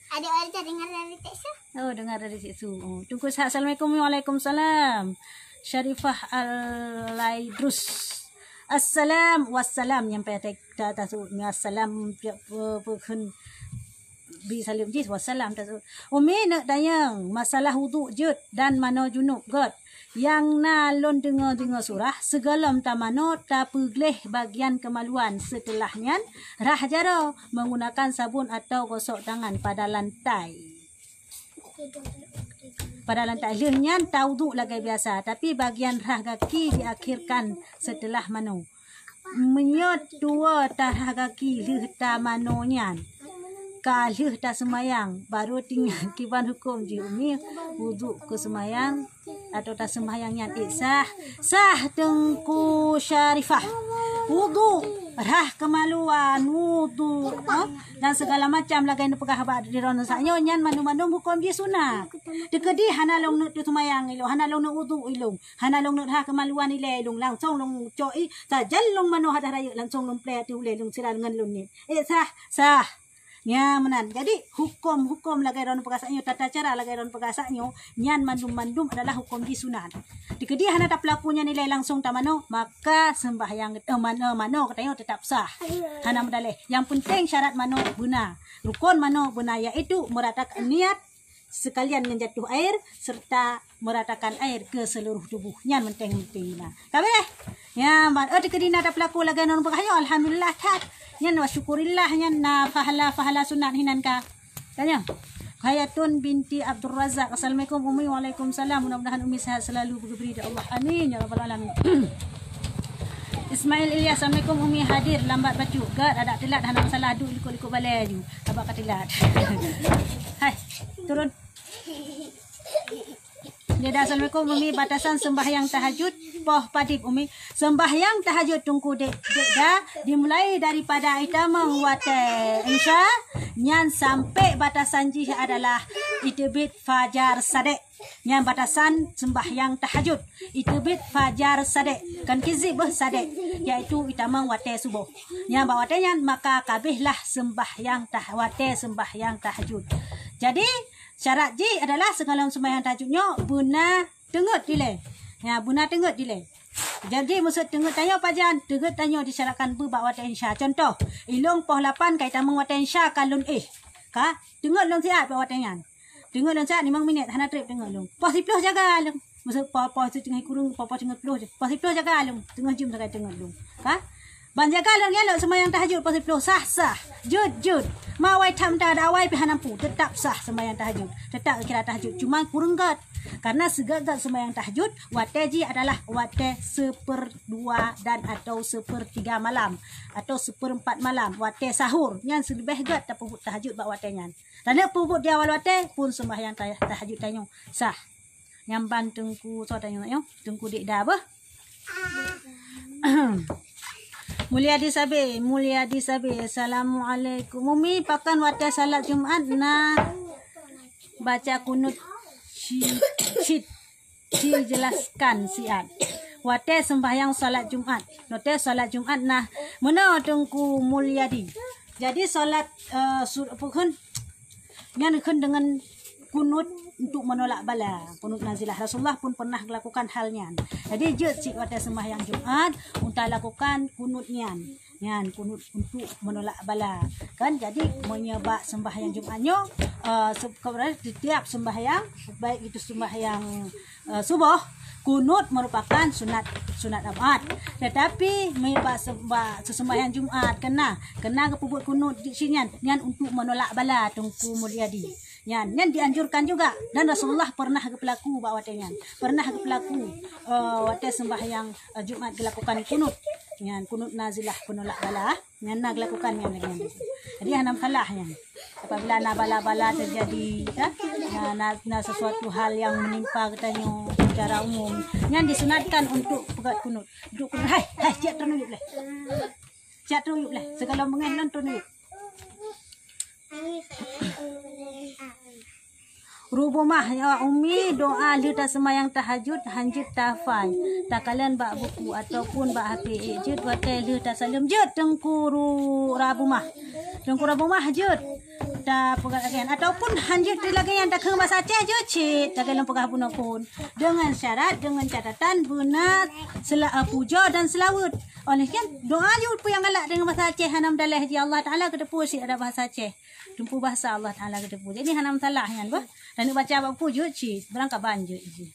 B: Ada orang dengar dari Cik Su.
A: Oh dengar dari Cik Su. Oh, tunggu assalamualaikum waalaikumsalam. Syarifah Al-Laidrus. Assalam wassalam yang pada tasu assalam pekun bi salim jis wassalam tasu. Umi nak dayang masalah wuduk jut dan mano junub god. Yang nalon dengar surah segalam tamano tapegleh bagian kemaluan setelahnya rah jaro menggunakan sabun atau gosok tangan pada lantai. Pada lantai lehnya tauduk lagi biasa tapi bagian rah kaki diakhirkan setelah mano. Menyot dua tarah kaki leh tamanonya. Kalih dah semayang baru tinggal kiban hukum ji umi wuduk ke semayang atau tak semayang yang sah Tengku Syarifah wuduk rah kemaluan wuduk dan segala macam lagi yang pegah abad di rono saknyo nyan manu-manu hukum ji sunat dekedi hanalong nak tu semayang ilung hanalong nak wuduk ilung hanalong nak rah kemaluan ile ilung langsung long coi sajalong manu hadah raya langsung long play tu ilung sira dengan lun ni sah Ya menan. Jadi hukum lagi ron pegasaknya tata cara lagi ron pegasaknya nyan mandum adalah hukum di sunat. Dikedi hana tak pelakunya nilai langsung tamano maka sembahyang mano katanya tetap sah. Hana medaleh. Yang penting syarat mano guna. Rukun mano guna yaitu meratakan niat sekalian menjatuh air serta meratakan air ke seluruh tubuh. Nyan penting lah. Kabeh. Ya, dikedi ada pelaku lagi ron pegasaknya alhamdulillah kat. Yan wa syukurillah yan na fahala sunat hinan ka. Tanya. Hayatun binti Abdul Razak. Assalamualaikum Umi. Waalaikumsalam. Mudah-mudahan Umi sehat selalu beri Allah. Amin ya rabbal alamin. Ismail Ilyas. Assalamualaikum Umi hadir lambat bacu. Gad ada telat hana masalah aduk likut-likut balai ju. Abak telat. Hai, turun. Dia dah assalamualaikum Umi batasan sembahyang tahajud poh padip Umi sembahyang tahajud tungku dek dah dimulai daripada itamang wate insya nyan sampai batasan jih adalah itebit fajar sadek nyan batasan sembahyang tahajud itebit fajar sadek kan kizi beh sadek iaitu itamang wate subuh nyan bawate nyan maka kabehlah sembahyang sembahyang tahajud. Jadi syarat ji adalah sekalang sembahyang tahajudnya buna tengut dileh. Ya, buna tengut dileh. Jadi maksud tengut tanya pajan, tengut tanya disyaratkan berbak watan insya. Contoh, ilung poh 8 kaitan meng watan insya kalun Ka? Tengut long siat bak watan yan. Tengut long siat 5 minit hana trip tengut long. Poh 10 jaga long. Maksud poh setengah kurung poh tengah 10. Poh 10 jaga long. Tengah jam jaga tengut long. Ka? Ban jaga long ya sembahyang tahajud poh 10 sah. Jud. Mawai tam dah awai pi hanampu tetap sah sembahyang tahajud. Tetap kira tahajud. Cuma kurang gat. Karena segala sembahyang tahajud wate ji adalah wate 1/2 dan atau 1/3 malam atau 1/4 malam wate sahur. Yang selebih gat tak puput tahajud bak wate nyan. Dan puput di awal wate pun sembahyang tahajud tanyo sah. Nyamban tengku so tanyo yo. Tengku dek dah apa? Mulyadi Sabi. Assalamualaikum. Umi pakan wate salat Jumaat na baca kunut jelaskan siat. Wate sembahyang salat Jumaat. Note salat Jumaat nah mana Tengku Mulyadi. Jadi salat pukun yang dengan kunut untuk menolak bala, kunut nazilah. Rasulullah pun pernah melakukan halnya. Jadi cik wate sembahyang Jumaat untuk lakukan kunutnya. Nyan kunut untuk menolak bala. Kan jadi menyebab sembahyang Jumatnya setiap sembahyang baik itu sembahyang subuh kunut merupakan sunat Jumaat. Tetapi menyebab sembahyang Jumaat kena kepuput kunut di sini nyan untuk menolak bala Tengku Mulyadi. Yan dianjurkan juga dan Rasulullah pernah berlaku bawa dengan pernah berlaku waktu sembahyang Jumat dilakukan kunut Yan kunut nazilah penolak bala. Yang nak lakukan yang lagi. Jadi hanam salah yang. Apabila na bala-bala terjadi na sesuatu hal yang menimpa katanya secara umum, yang disunatkan untuk pegat kunut. Duduk kunut. Hai, cak ternuyuk leh. Cak ternuyuk leh. Segala mengenang ternuyuk. Rubumah ya umi doa lu tak semayang tahajud hanjut tafai tak kalian bak buku ataupun bak HP jut watai lu tak salam jut tengkuru rabumah jut tak pegat agen ataupun hanjut lagi yang tak kena bahasa Aceh jut cik tak kalian pegat pun dengan syarat dengan catatan benar puja dan selawat oleh kan doa jut pun yang galak dengan bahasa Aceh hanam dalih haji Allah Taala ke depu si ada bahasa Aceh tempuh bahasa Allah Taala ke depu jadi hanam salah kan bah dan baca apa pun je cik berangkat banjir je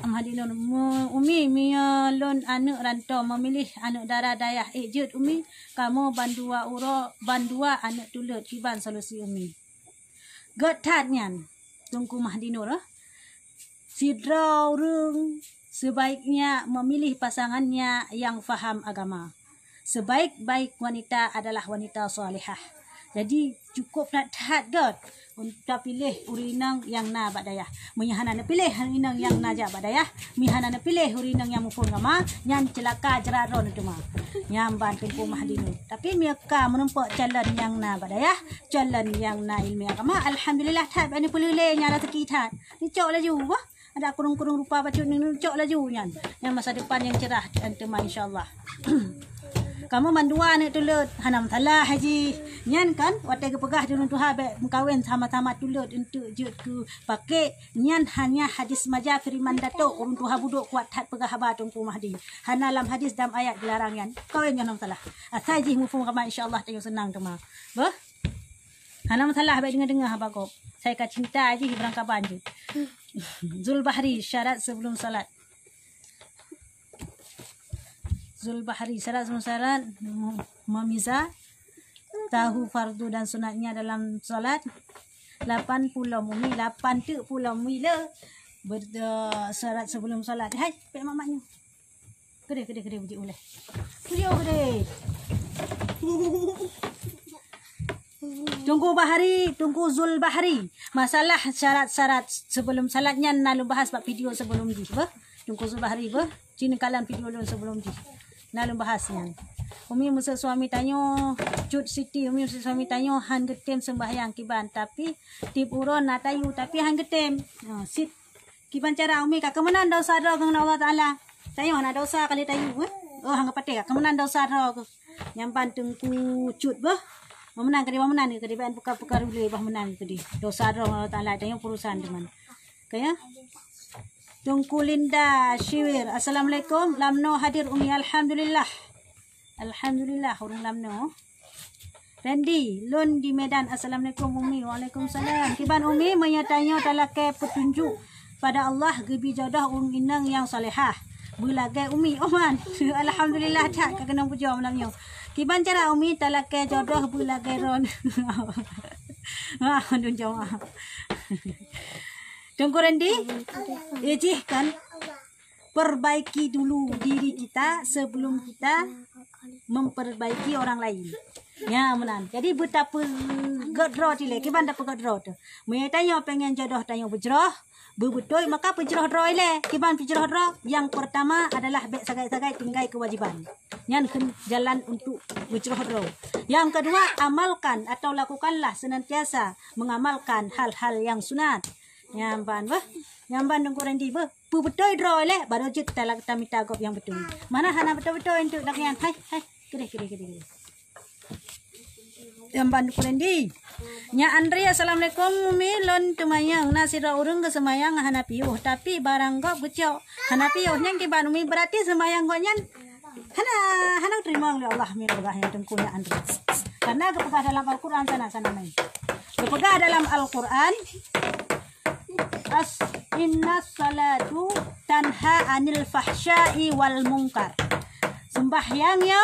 A: amhadinun umi mia lon anak rantau memilih anak darah dayah jut umi kamu bandua anak tulut kiban solusi umi getadnyan tungku mahdinur sidrau rung sebaiknya memilih pasangannya yang faham agama. Sebaik-baik wanita adalah wanita solehah. Jadi cukup nak tahat god untuk pilih urinang yang na badayah. Mihana na pilih urinang yang na ja badayah. Mihana na pilih urinang yang mufun gama yang celaka jeraron itu mah. Yang bantu mahdinu. Tapi mereka menempuh jalan yang na badayah, jalan yang na ilmu agama. Alhamdulillah tahat ani pelilih nyala sekitar. Ni cok laju bah. Ada kurung-kurung rupa baju ni cok laju nyan. Yang masa depan yang cerah antema insyaallah. Kamu mandua ni tulut hanam salah haji nyan kan watai ke pegah dengan Tuhan mengkawin sama-sama tulut untuk jut ku pakai nyan hanya hadis maja firman datuk urun Tuhan buduk kuat hat pegah haba tungku mahdi hana dalam hadis dalam ayat dilarang nyan kawin hanam salah asaji mufum kama insyaallah tayo senang tuma bah hanam salah baik dengar haba kau saya ka cinta aja berangkat banjir Zul Bahri syarat sebelum salat Zul Bahri syarat memizah tahu fardu dan sunatnya dalam solat 80 mumi 80 mumi le syarat sebelum solat hai pek mamaknya gede puji oleh gede tunggu Zul Bahri masalah syarat-syarat sebelum salatnya nalu bahas bab video sebelum ni tunggu Zul Bahri cina kalan video lu sebelum ni nalu bahasnya. Umi musa suami tanyo cut siti umi musa suami tanyo han getem sembahyang kiban tapi tip uron natayu tapi han getem sit kiban cara umi ka kemenan dosa ro dengan Allah Taala tanyo na dosa kali tayu hang pate ka kemenan dosa ro nyampan tengku cut memenang ke di ban buka dulu bah menang ke di dosa ro Allah Taala tanyo perusahaan teman kaya Tungku Linda Shiwir. Assalamualaikum. Lamno hadir umi. Alhamdulillah. Urung lamno. Randy Lun di Medan. Assalamualaikum umi. Waalaikumsalam. Kiban umi menyatanya talakai petunjuk pada Allah gebi jodoh inang yang solehah. Bulagai umi Oman. Alhamdulillah tak kena puja malamnya. Kiban cara umi talakai jodoh bulagai ron. Dun jawab. Tunggu Randy, kan perbaiki dulu diri kita sebelum kita memperbaiki orang lain. Ya menan. Jadi betapa godro tile, kiban dapat godro tu. Mereka tanya pengen jodoh tanya berjerah, betul maka berjerah dro ile. Kiban berjerah dro. Yang pertama adalah bek sagai-sagai tinggai kewajiban. Yang jalan untuk berjerah dro. Yang kedua amalkan atau lakukanlah senantiasa mengamalkan hal-hal yang sunat. Nyamban dengku Randy betul draw le baru jut talak tamita gop yang betul mana hana betul-betul untuk lakian hai kede nyamban dengku Randy nya Andri assalamualaikum umi lon tumayang nasira urung ke semayang hana piuh tapi barang gop bucok hana piuh nyang kiban umi berarti semayang gok nyan hana terima oleh Allah mir begah yang dengku nya Andri karena kepegah dalam Al-Qur'an sana main kepegah dalam Al-Qur'an inna salatu tanha anil fahsya'i wal munkar. Sembahyangnya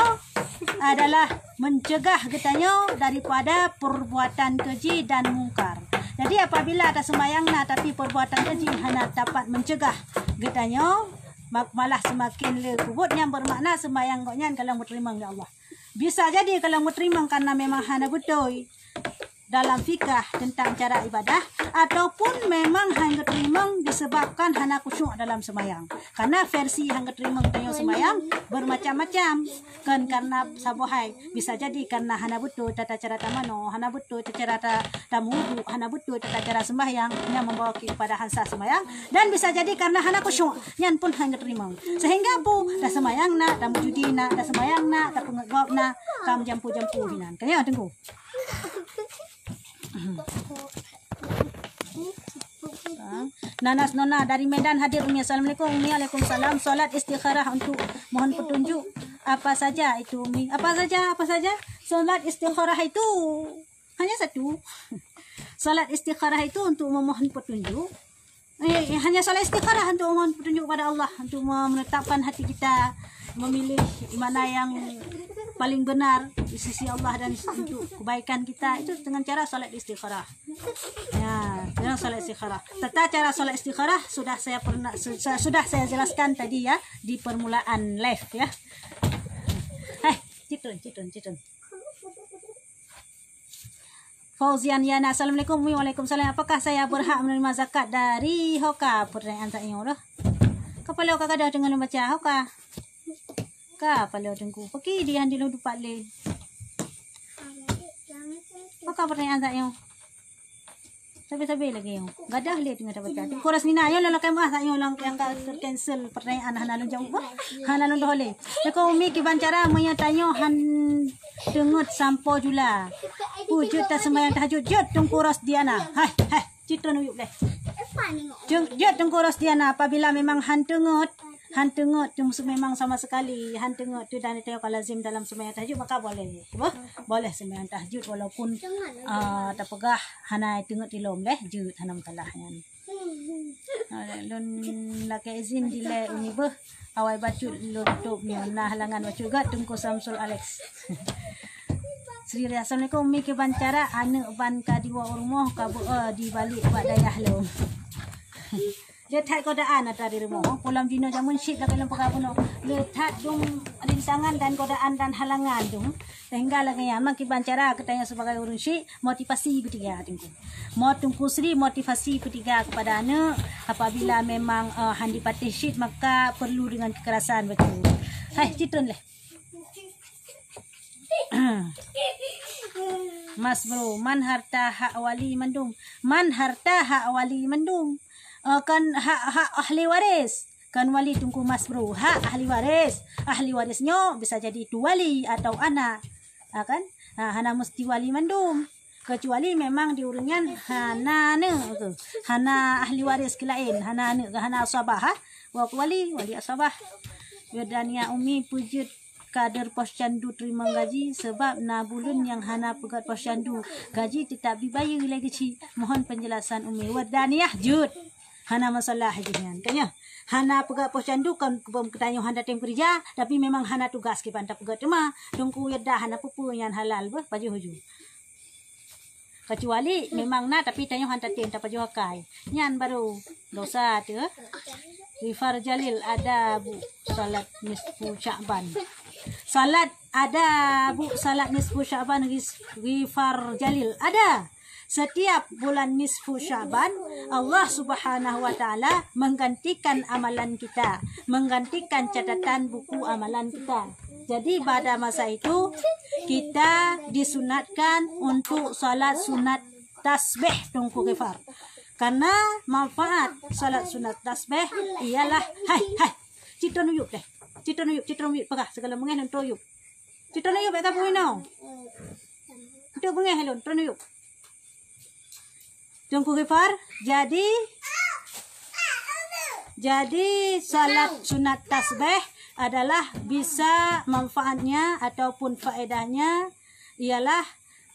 A: adalah mencegah getanya daripada perbuatan keji dan mungkar. Jadi apabila ada sembahyang tapi perbuatan keji hana dapat mencegah getanya malah semakin lekubut yang bermakna sembahyang kau nyan kalau muterimang ya Allah. Bisa jadi kalau muterimang karena memang hana betul dalam fikah tentang cara ibadah, ataupun memang hang keterimang disebabkan hana khusyuk dalam sembahyang. Karena versi hang keterimang tanya sembahyang bermacam-macam. Kan karena sabuhai bisa jadi karena hana betul tata cara tamano, hana betul tata cara tamudu, hana betul tata cara sembahyang yang membawa kepada hansa sembahyang, dan bisa jadi karena hana khusyuk yang pun hang keterimang. Sehingga pu dah sembahyang nak, dah judi nak, dah sembahyang nak, dah pengegop nak, kam jampu-jampu hinan. Kaya tunggu. Nanas Nona dari Medan hadir Umi. Assalamualaikum Umi. Waalaikumsalam. Solat istikharah untuk mohon petunjuk apa saja itu Umi? Apa saja? Solat istikharah itu hanya satu. Solat istikharah itu untuk memohon petunjuk. Hanya solat istikharah untuk memohon petunjuk kepada Allah, untuk menetapkan hati kita memilih mana yang paling benar di sisi Allah dan untuk kebaikan kita, itu dengan cara solat istikharah. Ya, dengan solat istikharah. Tata cara solat istikharah sudah saya jelaskan tadi ya di permulaan live ya. Citun. Fauzian Yana, Assalamualaikum. Waalaikumsalam. Apakah saya berhak menerima zakat dari hoka? Pertanyaan saya dah. Kepala hoka kada dengan membaca hoka. Kepala tengku. Pergi dia di lu dupat le. Hoka pertanyaan saya. Sabi lagi yung. Gadah le tengah dapat chat. Kuras ni na yon lang kay mas ayo lang yang cancel pertanyaan hanalon jauh ba? Hanalon dohole. Nako umi kiban cara maya tanyo han dengut sampo jula. Wujud ta sembahyang tahajud jud tung kuras Diana. Hai citra nuyuk deh. Jud tung kuras Diana apabila memang han dengut memang sama sekali han dengut tu dan itu kalau lazim dalam sembahyang tahajud maka boleh. Boleh sembahyang tahajud walaupun tapegah hana dengut dilom leh jud hanam kalahnya. Lun laki izin dile uni beh awai bacut lun top ni nah halangan bacut gat tungku Samsul Alex. Sri Assalamualaikum Umi ke bancara anak ban ka diwa rumah ka di balik bak dayah lo. Letak godaan dari rumah. Kolam dino jamun syit dah kalau pakabuno. Letak dong rintangan dan godaan dan halangan dong. Sehingga lagi yang mak bancara katanya sebagai urun syit motivasi ketiga tunggu. Mau tunggu Sri motivasi ketiga kepada anak apabila memang handi patih syit maka perlu dengan kekerasan betul. Hai citron leh. Mas bro, man harta hak wali mendum. Kan hak ahli waris. Kan wali tunggu mas bro, hak ahli waris. Ahli warisnya bisa jadi itu wali atau anak. Kan? Hana mesti wali mendum. Kecuali memang diurungan hana ahli waris kelain, hana asabah. Wali asabah. Yodania umi pujud kader posyandu terima gaji sebab nabulun yang hana pegat posyandu gaji tetap dibayar lagi. Mohon penjelasan umi. Wadaniyah jud hana masalah dengan tanya hana pegat posyandu kan ketanya hana tim kerja tapi memang hana tugas ke banta pegat cuma tungku yada hana pupu yang halal bah baju huju kecuali memang na tapi tanya hana tim tak baju kai nyan baru dosa tu. Rifar Jalil ada bu salat nisfu Sya'ban. Salat nisfu Sya'ban Rifar Jalil ada. Setiap bulan nisfu Sya'ban Allah Subhanahu wa taala menggantikan amalan kita, menggantikan catatan buku amalan kita. Jadi pada masa itu kita disunatkan untuk salat sunat tasbih tungku Rifar. Karena manfaat salat sunat tasbih ialah citra nuyuk pegah segala mengeh untuk yuk. Citra nuyuk beta puino. Itu mengeh helon citra nuyuk. Tungku Gifar, jadi salat sunat tasbih adalah bisa manfaatnya ataupun faedahnya ialah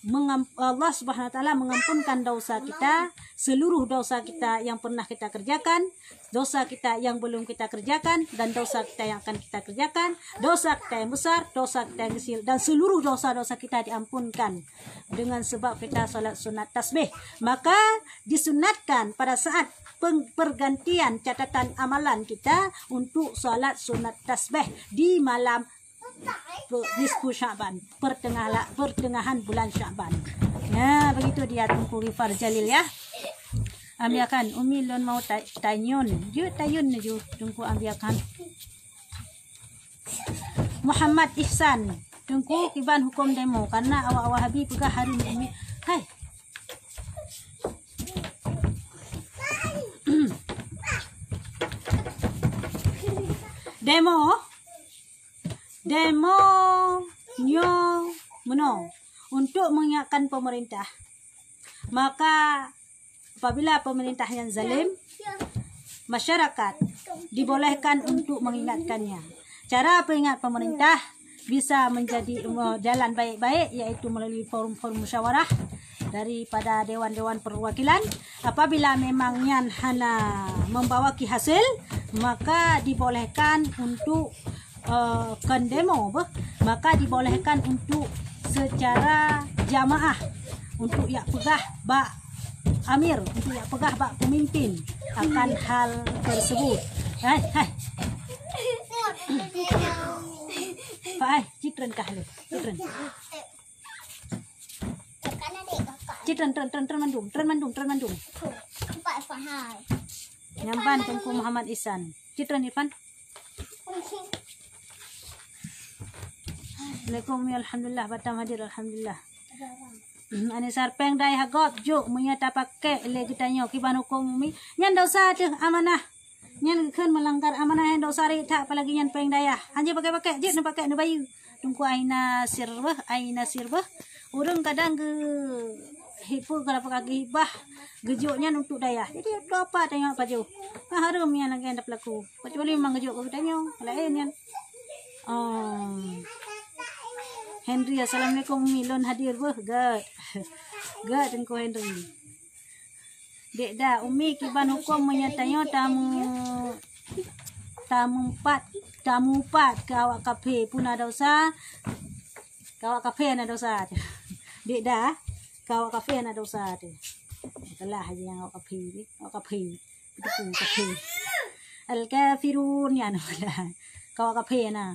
A: Allah Subhanahu wa taala mengampunkan dosa kita, seluruh dosa kita yang pernah kita kerjakan, dosa kita yang belum kita kerjakan, dan dosa kita yang akan kita kerjakan, dosa kita yang besar, dosa kita yang kecil, dan seluruh dosa-dosa kita diampunkan dengan sebab kita solat sunat tasbih. Maka disunatkan pada saat pergantian catatan amalan kita untuk solat sunat tasbih di malam nisfu Sya'ban, pertengahan bulan Sya'ban. Ya, begitu dia Tunku Ghifar Jalil ya. Ambiakan Umi lon mau tanyun. Ju tayun ju Tunku ambiakan. Muhammad Ihsan. Tunku kiban hukum demo karena awak-awak Habib pegah hari ini. Hai. Demo nyo meno untuk mengingatkan pemerintah. Maka apabila pemerintah yang zalim, masyarakat dibolehkan untuk mengingatkannya. Cara peringat pemerintah bisa menjadi jalan baik-baik, iaitu melalui forum-forum musyawarah daripada dewan-dewan perwakilan. Apabila memang yang hana membawaki hasil, maka dibolehkan untuk demo, maka dibolehkan untuk secara jamaah, untuk yang pegah bak amir, untuk yang pegah bak pemimpin akan hal tersebut. Hai citran kah le citran tren mandung nyamban Tunku Muhammad Ihsan citran Irfan. Assalamualaikum, alhamdulillah, batam hadir, alhamdulillah. Ani sarpeng dai hagop juk menyata pakai le kitanya kiban hukum umi. Nyan dosa tu amanah. Nyan keun melanggar amanah yang dosa ri tak apalagi nyan peng daya. Hanya pakai je nak pakai nu bayu. Tungku aina sirbah. Urang kadang ge hipu kalau pakai hibah gejuknya untuk daya. Jadi apa tengok baju. Harum yang lagi hendak berlaku. Kecuali memang gejuk ke kitanya. Lain yan. Henry, assalamualaikum milon hadir gad Tengku Henry. Dek dah Umi kiban hukum menyatanya tamu empat ke awak kafe pun ada dosa. Ke awak kafe ada dosa. Dek dah ke awak kafe ada dosa tu. Telah aja yang awak kafe. Itu kafe. Al-kafirun ya nak. Ke awak kafe na.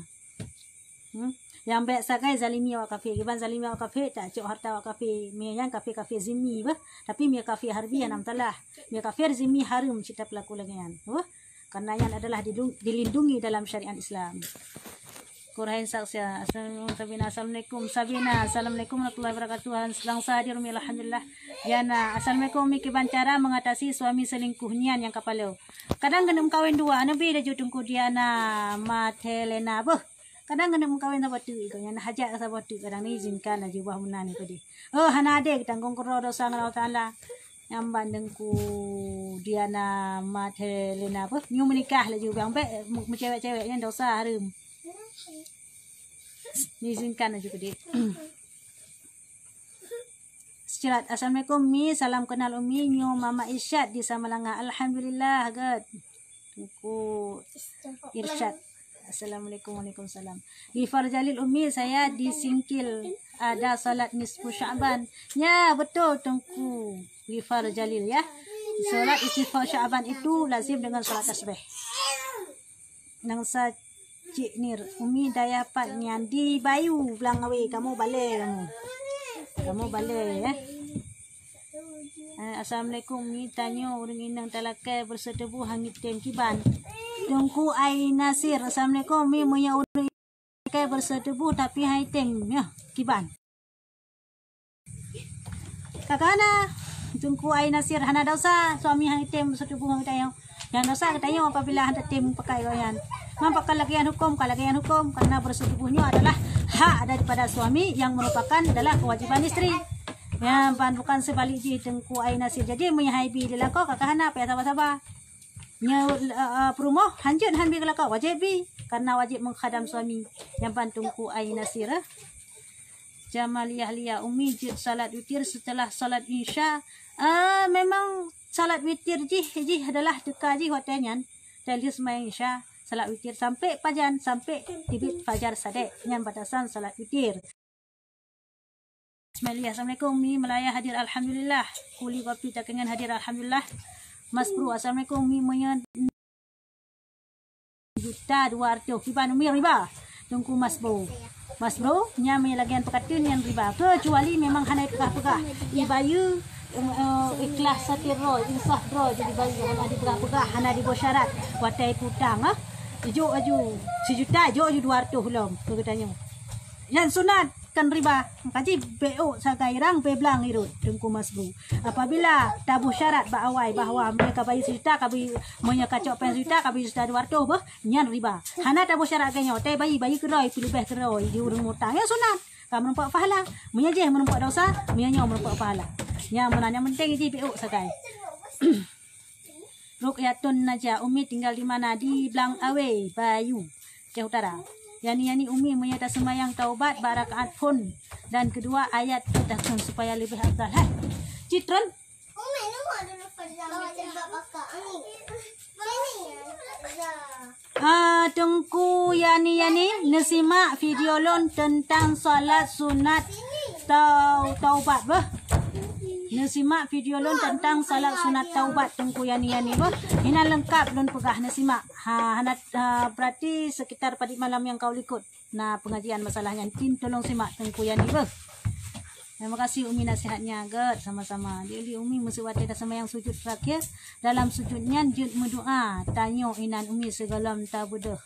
A: Yang baik sakai zalimi awak kafe. Kiban zalimi awak kafe tak cok harta awak kafe. Mia yang kafe zimmi bah. Tapi mia kafe harbi yang namtalah. Mia kafe zimmi harum cita pelaku lagi yang. Karena yang adalah dilindungi dalam syariat Islam. Qurain saksya. Assalamualaikum Sabina. Assalamualaikum warahmatullahi wabarakatuh. Sedang hadir Umi alhamdulillah. Yana. Assalamualaikum Umi kiban cara mengatasi suami selingkuhnya yang kapalo. Kadang kena kawin dua. Nabi dah jutungku Diana Matelena bah. Kadang kena mengkawin sama tu itu yang hajat sama tu kadang ni izinkan aja buah menani tadi. Hana ada kita ngongkor dosa dengan Allah Taala. Yang bandengku Diana Matelena apa? New menikah lagi bang be cewek-cewek yang dosa harum. Izinkan aja tadi. Sejarat assalamualaikum Mi, salam kenal Umi, nyo Mama Irsyad di Samalanga. Alhamdulillah gad. Tungku Irsyad. Assalamualaikum waalaikumsalam. Ghifar Jalil Umi, saya disingkil ada salat nisfu Sya'ban. Ya betul Tengku Ghifar Jalil ya. Salat nisfu Sya'ban itu lazim dengan salat tasbih. Nang sa Cik Nir Umi daya pat nyan di bayu belang awe kamu balik kamu balik ya. Assalamualaikum Umi tanya orang inang talakai bersedebu hangit tem kiban. Tungku ai Nasir. Assalamualaikum Mi munya orang talakai bersedebu tapi hai tem ya kiban. Kakana tungku ai Nasir hana dosa suami hai tem bersedebu hangit tayo. Yang dosa katanya apabila hendak tim pakai goyan. Mampakkan lagian hukum karena bersetubuhnya adalah hak daripada suami yang merupakan adalah kewajiban istri. Ya, bukan sebaliknya Tengku ai Nasir. Jadi menyahaibi dilako kakahana apa ya sabar-sabar. Nya perumoh hanjut han bi kelakau wajib bi karena wajib menghadam suami yang Tengku ai Nasir. Jamaliyah Lia Umi jid salat witir setelah salat Isya. Memang salat witir ji adalah teka ji hotelnya. Tadi semayang Isya, salat witir sampai pajan, sampai tibit fajar sadek. Yang batasan salat witir. Bismillah. Assalamualaikum. Mi Melaya hadir alhamdulillah. Kuli kopi takengan hadir alhamdulillah. Mas Bro, assalamualaikum. Mi monya juta 200. Riba mi riba. Tunggu Mas Bro. Mas Bro, nya mi lagian pekatun yang riba. Kecuali memang hanai pegah-pegah. Ibayu ikhlas satir roh, insaf roh jadi bayu hana di pegah-pegah, hana di bosyarat. Watai putang Ijo aju 1 juta, ijo aju 200 belum. Tu katanya. Yang sunat kan riba kaji BO sagairang beblang irut tengku Mas Bro. Apabila tabuh syarat baawai bahawa mereka bayi 1 juta kabi monya kacok pen 1 juta kabi 1 juta 200 bah nyan riba. Hana tabuh syarat kanyo teh bayi keroi pilih keroi di urang mutang ya sunat. Kamu nampak pahala. Monya je menampak dosa, monya menampak pahala. Yang menanya penting ji BO sagai. Rukyatun Najah Umi tinggal di mana? Di Blang Awe, Bayu, Aceh Utara. Yani Umi menyata sembahyang taubat barakaat pun dan kedua ayat tentang supaya lebih afdal. Hai. Citron.
B: Umi lu mau dulu pada bakak ni.
A: Tunggu yani nasimak video lon tentang salat sunat taubat bah. Nasimak video lon tentang salat sunat taubat tengku yani bah. Hina lengkap lon pegah nasimak. Berarti sekitar pada malam yang kau ikut. Nah, pengajian masalahnya tin tolong simak tengku yani bah. Terima kasih Umi nasihatnya agak sama-sama. Jadi Umi mesti wati sama yang sujud terakhir. Dalam sujudnya jud mendoa. Tanya inan Umi segala tabudah.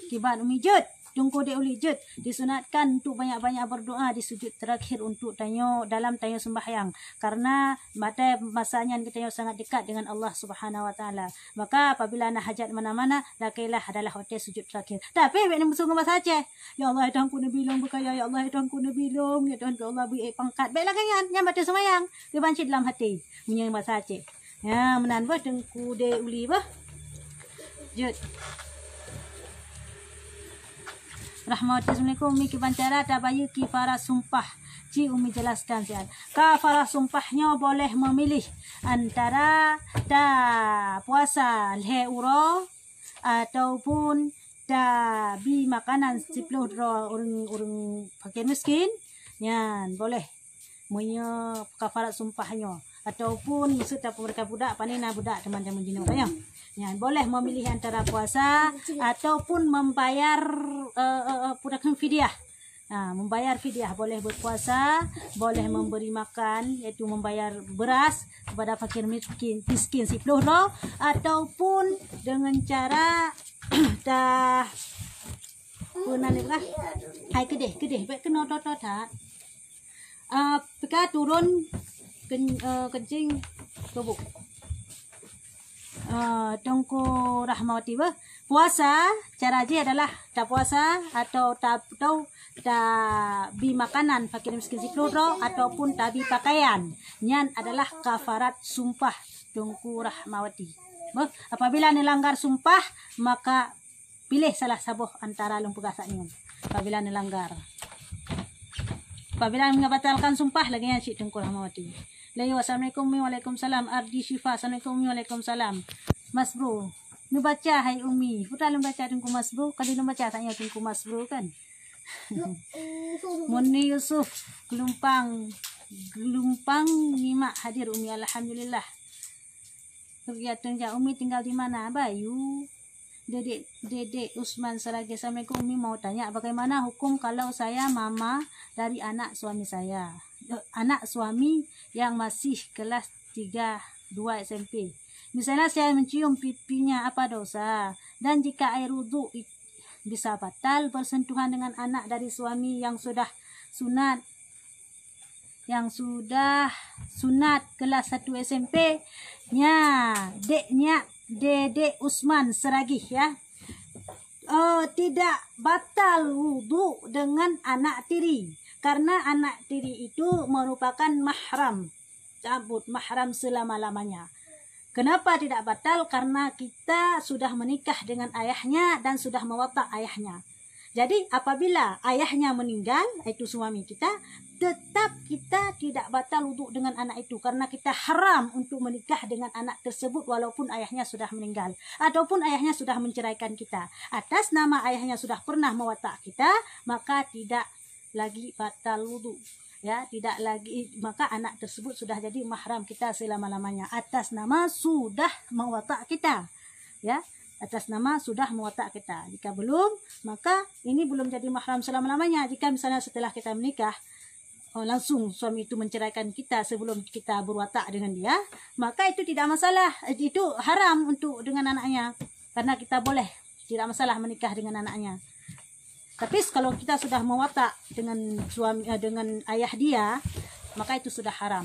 A: Kibat Umi jud. Tunggu dia uli jud. Disunatkan untuk banyak-banyak berdoa di sujud terakhir untuk tanya dalam tanya sembahyang. Karena masanya kita yang sangat dekat dengan Allah Subhanahu Wa Taala. Maka apabila nak hajat mana-mana, lakailah adalah hotel sujud terakhir. Tapi nak musuh bahasa Aceh. Ya Allah, Tuhanku Nabi long berkaya. Ya Allah, Tuhanku Nabi long. Ya Tuhan, Allah beri pangkat. Baiklah kan yang baca sembahyang. Dia banci dalam hati. Punya bahasa Aceh. Ya, menan bah tengku dia uli bah. Jud. Rahmati Assalamualaikum Umi Kibancara tabayu kifara sumpah. Ci Umi jelaskan sian. Kafara sumpahnya boleh memilih antara puasa lhe uro ataupun bi makanan 10 ro orang fakir miskin. Yan boleh. Punya kafara sumpahnya ataupun maksud mereka budak panina budak teman-teman jenis makanya. Ya, boleh memilih antara puasa ataupun membayar purakan fidyah. Membayar fidyah boleh berpuasa, boleh memberi makan iaitu membayar beras kepada fakir miskin 10 roh ataupun dengan cara punaniplah. Hai kedeh baik kena tot-tot. Peka turun kencing bubuk. Tungku Rahmawati bah. Puasa cara dia adalah tak puasa atau tak bi makanan fakir miskin 10 roh ataupun tak bi pakaian. Nyan adalah kafarat sumpah Tungku Rahmawati. Bah, apabila nilanggar sumpah maka pilih salah satu antara lumpugasa ni. Apabila nilanggar. Apabila mengabatalkan sumpah lagi yang Cik Tungku Rahmawati. Assalamualaikum waalaikumsalam. Ardi Syifa. Assalamualaikum waalaikumsalam. Mas Bro, nu baca hai Umi. Putar lu baca tungku Mas Bro. Kali lu baca tanya tungku Mas Bro kan. Muni Yusuf gelumpang nyimak hadir Umi alhamdulillah. Kegiatan ja Umi tinggal di mana? Bayu. Dedek Usman Saragi. Assalamualaikum Umi mau tanya bagaimana hukum kalau saya mama dari anak suami saya. Anak suami yang masih kelas 3-2 SMP. Misalnya saya mencium pipinya, apa dosa? Dan jika air wudhu bisa batal bersentuhan dengan anak dari suami yang sudah sunat kelas 1 SMP nya Dedek Usman Seragih ya. Tidak batal wudhu dengan anak tiri. Karena anak tiri itu merupakan mahram. Cabut mahram selama-lamanya. Kenapa tidak batal? Karena kita sudah menikah dengan ayahnya dan sudah mewatak ayahnya. Jadi apabila ayahnya meninggal, itu suami kita, tetap kita tidak batal wuduk dengan anak itu karena kita haram untuk menikah dengan anak tersebut walaupun ayahnya sudah meninggal ataupun ayahnya sudah menceraikan kita. Atas nama ayahnya sudah pernah mewatak kita, maka tidak lagi batal wuduk. Ya, tidak lagi, maka anak tersebut sudah jadi mahram kita selama-lamanya atas nama sudah mewatak kita. Ya, atas nama sudah mewatak kita. Jika belum, maka ini belum jadi mahram selama-lamanya. Jika misalnya setelah kita menikah, langsung suami itu menceraikan kita sebelum kita berwatak dengan dia, maka itu tidak masalah. Itu haram untuk dengan anaknya. Karena kita boleh, tidak masalah menikah dengan anaknya. Tapi kalau kita sudah mewatak dengan suami, dengan ayah dia, maka itu sudah haram.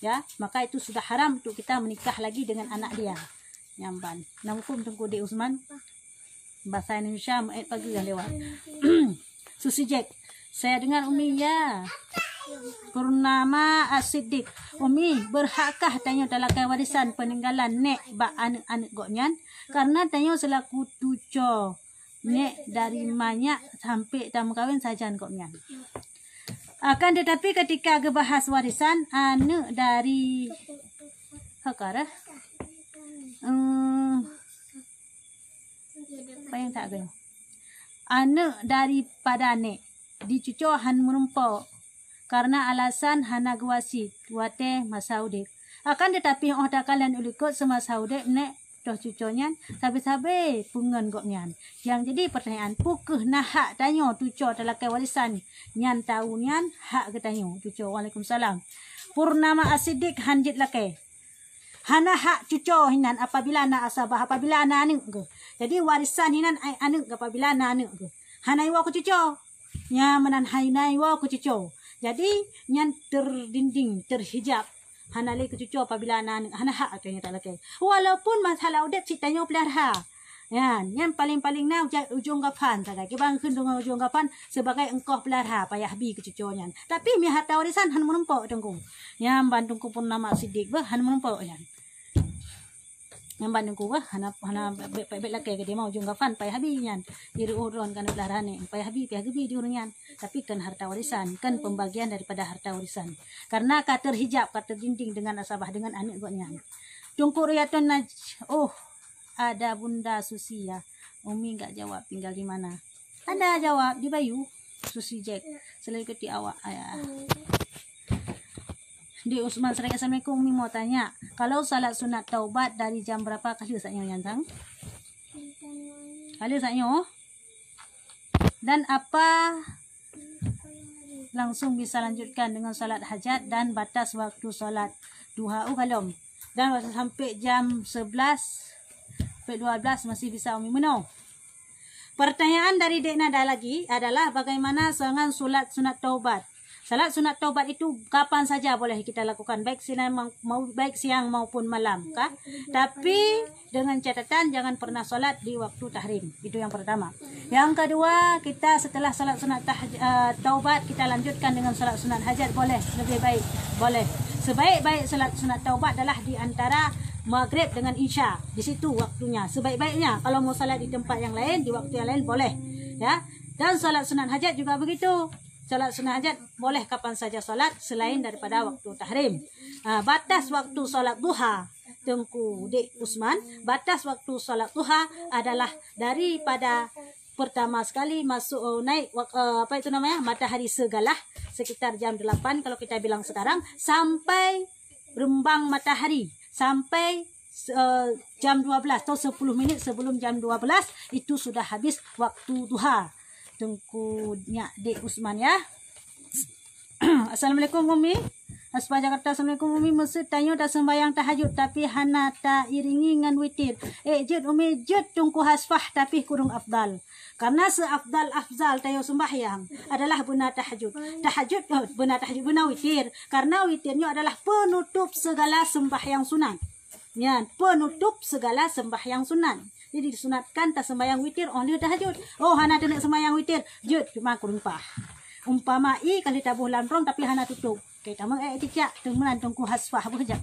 A: Ya, maka itu sudah haram untuk kita menikah lagi dengan anak dia. Nyamban. Nama hukum Tengku Dek Usman. Bahasa Indonesia pagi yang lewat. Susi Jack. Saya dengar Umi ya. Purnama As-Siddiq. Umi, berhakkah tanya dalam warisan peninggalan nek bak anak-anak goknyan? Karena tanya selaku tuco nek dari banyak sampai tamu kawin sajan goknyan. Akan tetapi ketika gebahas warisan anak dari hakara apa yang tak gaya anak daripada nek dicucuk han menumpuk karena alasan hana guasi wate masaudik. Akan tetapi orang kalian ulikut semasaudik nek doh cuconya sabe-sabe pungan goknyan. Yang jadi pertanyaan pukeh nah hak tanyo tuco talakai warisan nyan tahu nyan hak ke tanyo tuco. Waalaikumsalam. Purnama As-Siddiq hanjit lake. Hana hak cuco hinan apabila anak asabah, apabila anak anak ke. Jadi warisan hinan anak apabila anak anak ke. Hana iwa ku cuco. Nya menan hainai iwa ku cuco. Jadi nyan terdinding, terhijab. Hana le ku cuco apabila anak anak. Hana hak katanya tak laki. Walaupun masalah udat citanya pelihara. Yang paling-paling na ujung kapan sagai. Kibang kun dengan ujung kapan sebagai engkau pelihara payah bi ke cuconya. Tapi mi harta warisan han menumpuk tengku. Yang bandungku pun nama Siddiq bah han menumpuk yan. Yang bandungku bah hana baik laki ke dia mau ujung kapan payah bi yan. Diri urun kan pelihara ni payah bi di urunyan. Tapi kan harta warisan kan pembagian daripada harta warisan. Karena kata terhijab kata dinding dengan asabah dengan anak goknya. Tungku riatun naj. Oh, ada Bunda Susi ya. Umi enggak jawab tinggal di mana. Ada jawab di Bayu. Susi Jack. Selalu keti awak. Ayah. Di Usman Seraya. Assalamualaikum. Umi mau tanya. Kalau salat sunat taubat dari jam berapa kali saatnya nyantang? Kali saatnya. Dan apa langsung bisa lanjutkan dengan salat hajat dan batas waktu salat duha kalom. Dan sampai jam 11 sampai 12 masih bisa Umi menau. Pertanyaan dari Dek Nada lagi adalah bagaimana dengan salat sunat taubat. Salat sunat taubat itu kapan saja boleh kita lakukan, baik siang maupun malam, kah? Tapi dengan catatan jangan pernah solat di waktu tahrim. Itu yang pertama. Yang kedua, kita setelah salat sunat taubat kita lanjutkan dengan salat sunat hajat, boleh, lebih baik, boleh. Sebaik-baik salat sunat taubat adalah di antara maghrib dengan isya. Di situ waktunya. Sebaik-baiknya kalau mau salat di tempat yang lain, di waktu yang lain boleh, ya. Dan salat sunat hajat juga begitu. Salat sunat hajat boleh kapan saja salat selain daripada waktu tahrim. Batas waktu salat duha, Tengku Dek Usman, batas waktu salat duha adalah daripada pertama sekali masuk naik apa itu namanya matahari segalah sekitar jam 8 kalau kita bilang sekarang sampai rembang matahari sampai jam 12 atau 10 minit sebelum jam 12 itu sudah habis waktu duha. Tengku Dek Usman ya. Assalamualaikum Umi. Aspa Jakarta. Assalamualaikum Umi. Maksud tanya tak sembahyang tahajud tapi hana tak iringi dengan witir. Jud Umi jud tungku hasfah tapi kurung afdal. Karena afdal tayo sembahyang adalah benar tahajud. Benar witir. Karena witirnya adalah penutup segala sembahyang sunat. Ya, penutup segala sembahyang sunat. Jadi disunatkan tak sembahyang witir oleh tahajud. Oh, hana tak nak sembahyang witir. Jud cuma kurumpah. Umpama kali tabuh lamprong tapi hana tutup. Kita meng tidak temenan tungku hasfah apa saja.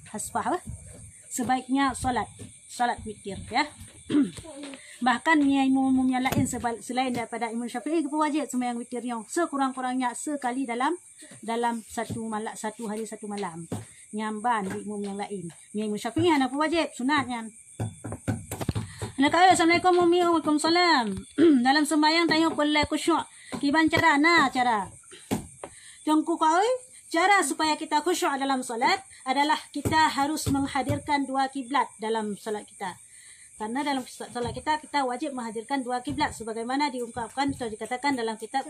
A: Hasfah apa? Sebaiknya salat witir ya. Bahkan imam yang lain selain daripada Imam Syafi'i pun wajib sembahyang witirnya sekurang-kurangnya sekali dalam satu hari satu malam. Nyamban di imam yang lain. Imam Syafi'i hanya pun wajib sunatnya. Assalamualaikum Umi. Waalaikumsalam. Dalam sembahyang tanya pelai khusyuk. Kiban cara cara. Tengku kau cara supaya kita khusyuk dalam solat adalah kita harus menghadirkan dua kiblat dalam solat kita. Karena dalam solat kita wajib menghadirkan dua kiblat sebagaimana diungkapkan atau dikatakan dalam kitab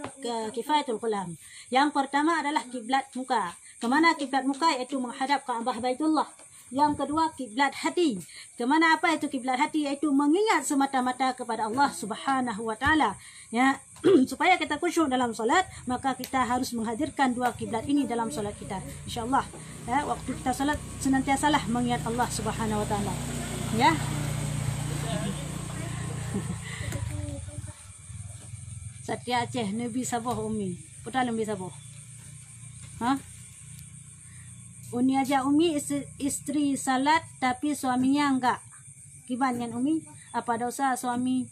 A: Kifayatul Ulam. Yang pertama adalah kiblat muka. Kemana kiblat muka? Iaitu menghadap Kaabah Baitullah. Yang kedua kiblat hati. Kemana apa itu kiblat hati? Iaitu mengingat semata-mata kepada Allah Subhanahu Wa Taala. Ya, supaya kita khusyuk dalam solat, maka kita harus menghadirkan dua kiblat ini dalam solat kita. InsyaAllah, ya, waktu kita solat senantiasalah mengingat Allah Subhanahu Wa Taala. Ya. Satya Aceh Nabi Sabah Umi. Putar Nabi Sabah. Ha? Uni aja Umi istri salat tapi suaminya enggak. Kibanyan Umi, apa dosa suami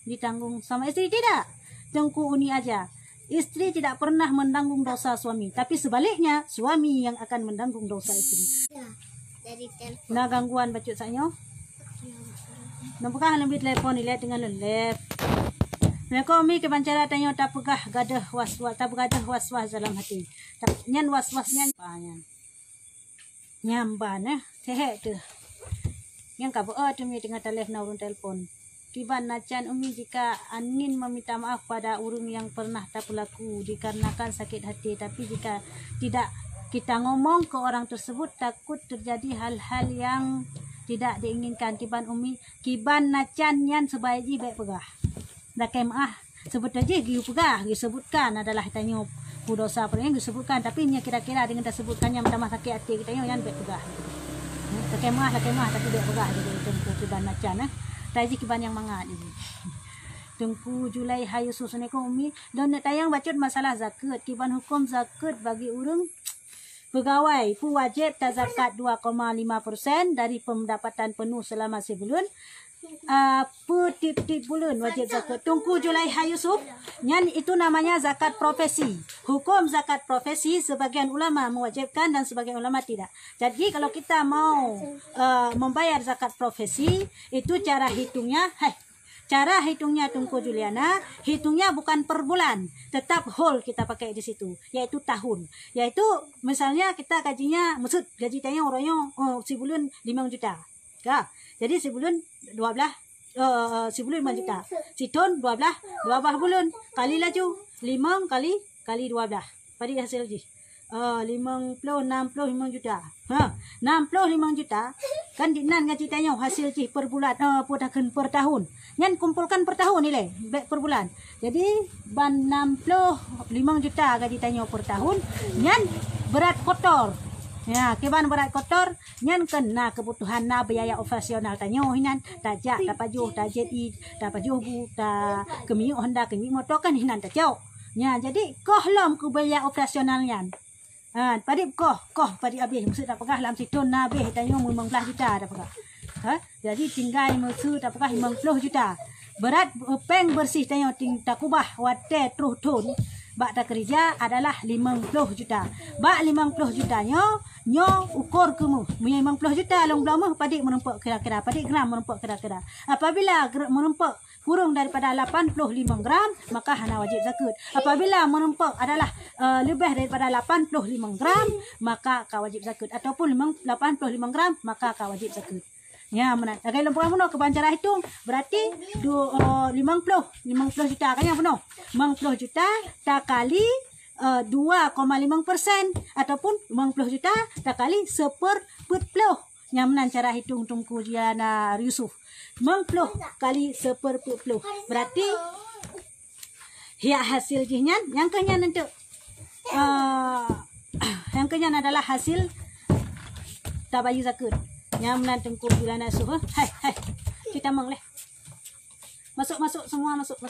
A: ditanggung sama istri? Tidak. Tengku Uni aja. Istri tidak pernah menanggung dosa suami, tapi sebaliknya suami yang akan menanggung dosa istri. Nah gangguan bacut saya. Nampakah lebih telepon dilihat dengan lelep. Mereka Umi kebancara tanya tak pegah gadah was-was dalam hati. Tak nyan was-wasnya banyak. Nyamban tehek tu. Yang kabo tu mi tengah telefon urun telefon. Kiban nacan Umi jika angin meminta maaf pada urung yang pernah tak berlaku dikarenakan sakit hati, tapi jika tidak kita ngomong ke orang tersebut takut terjadi hal-hal yang tidak diinginkan. Kiban Umi, kiban nacan yang sebaik baik pegah. Dak maaf sebut aja giu pegah disebutkan adalah tanya dosa apa yang disebutkan, tapi nya kira-kira dengan tersebutkannya tambah sakit hati kita yang baik pegah. Lakemah tapi baik pegah jadi tengku kiban nacan taji kiban yang mangat ini. Tengku Julai Hayu Susuniku Umi dan nak tayang bacut masalah zakat. Kiban hukum zakat bagi urang pegawai pu wajib tak zakat 2,5% dari pendapatan penuh selama sebulan. Per tip-tip bulan wajib zakat. Tungku Julai Yusuf, nyan itu namanya zakat profesi. Hukum zakat profesi sebagian ulama mewajibkan dan sebagian ulama tidak. Jadi kalau kita mau membayar zakat profesi, itu cara hitungnya, cara hitungnya Tungku Juliana, hitungnya bukan per bulan, tetap whole kita pakai di situ, yaitu tahun. Yaitu misalnya kita gajinya, maksud gaji tanya orangnya sebulan 5 juta. Ya. Jadi sebulan 12 sebulan 5 juta. Setahun 12 bulan kali laju 5 kali 12. Pada hasil je. 65 juta. 65 juta kan dinan gaji tanya hasil je per bulan per tahun. Nyan kumpulkan per tahun nilai per bulan. Jadi ban 65 juta gaji tanya per tahun, nyan berat kotor. Ya, kiban berat kotor, nyan kena kebutuhan na biaya operasional tanya hinan, tajak, tapajuh, tajeti, tapajuh bu, ta kemiu Honda, kemiu motor kan hinan tajau. Ya, jadi kohlom ke biaya operasionalnya. Padik koh padik habis, maksud tak pegah dalam situ na habis tanya 15 juta tak pegah. Jadi tinggal maksud tak pegah 50 juta. Berat peng bersih tanya tak kubah wate terus tun. Bak tak kerja adalah 50 juta. Bak 50 jutanya nyo ukur kamu. 50 juta long belum padik menempuk kira-kira, padik gram menempuk kira-kira. Apabila menempuk kurang daripada 85 gram, maka hana wajib zakat. Apabila menempuk adalah lebih daripada 85 gram, maka kau wajib zakat. Ataupun 85 gram, maka kau wajib zakat. Ya, mana? Agak lempar penuh kebancara hitung berarti 50 juta kan yang penuh. 50 juta tak kali 2,5% ataupun 50 juta tak kali 10%. Yang mana cara hitung Tungku Diana Yusuf? 50 kali 10%. Berarti ya hasil jihnya yang kenyan untuk yang kenyan adalah hasil tabayi zakat. Yang mana Tengku Juliana Yusuf. Hai. Kita mengleh. Masuk semua masuk.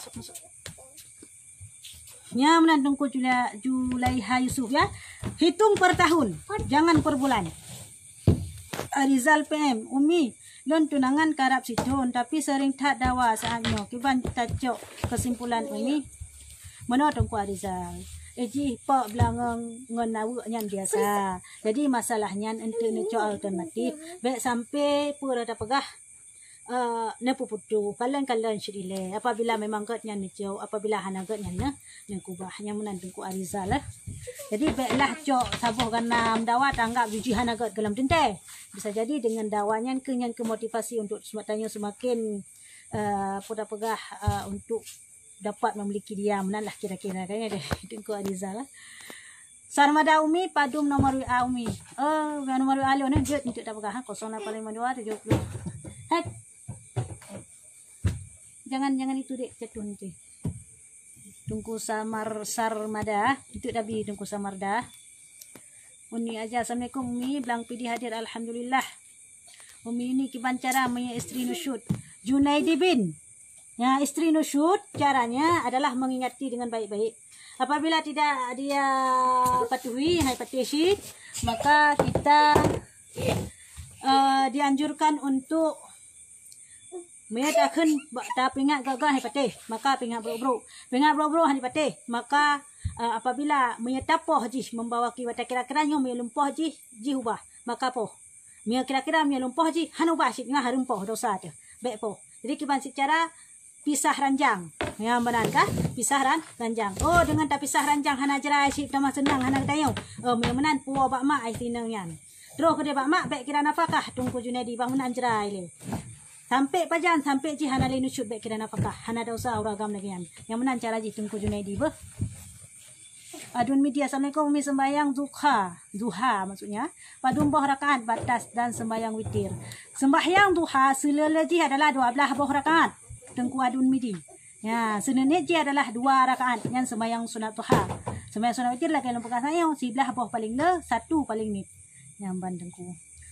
A: Yang mana Tengku Julaiha Yusuf ya. Hitung per tahun, jangan per bulan. Arizal PM, Umi, lon tunangan karap sidon tapi sering tak dawa saatnya. Kiban tajok kesimpulan Umi. Mana Tengku Arizal? Ji pak belangang ngenawu nyan biasa. Jadi masalahnya untuk necok alternatif. Baik sampai pura ada pegah. Nepuputu kalian syidile apabila memang gatnya necok, apabila hana gatnya ne kubahnya menandung ku Arizal lah. Jadi baiklah cok sabuh kana dawa tanggap uji hana gat dalam tente. Bisa jadi dengan dawanya kenyan ke motivasi untuk sematanya semakin puda pegah untuk dapat memiliki dia menalah kira-kira kayaknya deh Tengku Arizal lah. Sarmada Umi padum nomor WA Umi. Nomor WA Leon dia tidak dapat pegah 0852 70. Hai. Jangan itu dek jatuh nanti. Tunggu Sarmada itu dabi Tunggu Samarda. Uni aja Assalamualaikum Umi belang pidi hadir alhamdulillah. Umi ini kiban cara punya istri nusyud Junaidi bin. Ya istri nusyud caranya adalah mengingati dengan baik-baik. Apabila tidak dia patuhi hai patisi maka kita dianjurkan untuk menyatakan tak pingat gagah hai patih maka pingat bro hai patih maka apabila menyatapoh ji membawa kiwata kira-kira nyo melumpoh ji ubah maka poh kira-kira melumpoh ji hanu basit ngah harumpoh dosa tu baik poh. Jadi kiban secara pisah ranjang yang benar kah pisah ranjang. Oh dengan tak pisah ranjang hana jerai sip tamah senang hana tayo menan puo bak mak ai tinang yan terus ke dia bak mak baik kira nafkah Tungku Junaidi bang menan jerai le sampai pajan sampai ji hana lenu syut baik kira nafkah hana dosa uragam lagi yang menan cara ji Tungku Junaidi beh. Adun media Assalamualaikum Umi sembayang duha maksudnya padum boh rakaat batas dan sembayang witir. Sembahyang duha seleleji adalah 12 boh rakaat Tengku Adun midi. Ya, sebenarnya ji adalah 2 rakaat yang sembahyang sunat duha. Sembahyang sunat witir lah kalau pegang saya 11 boh paling le 1 paling ni. Yang bandengku.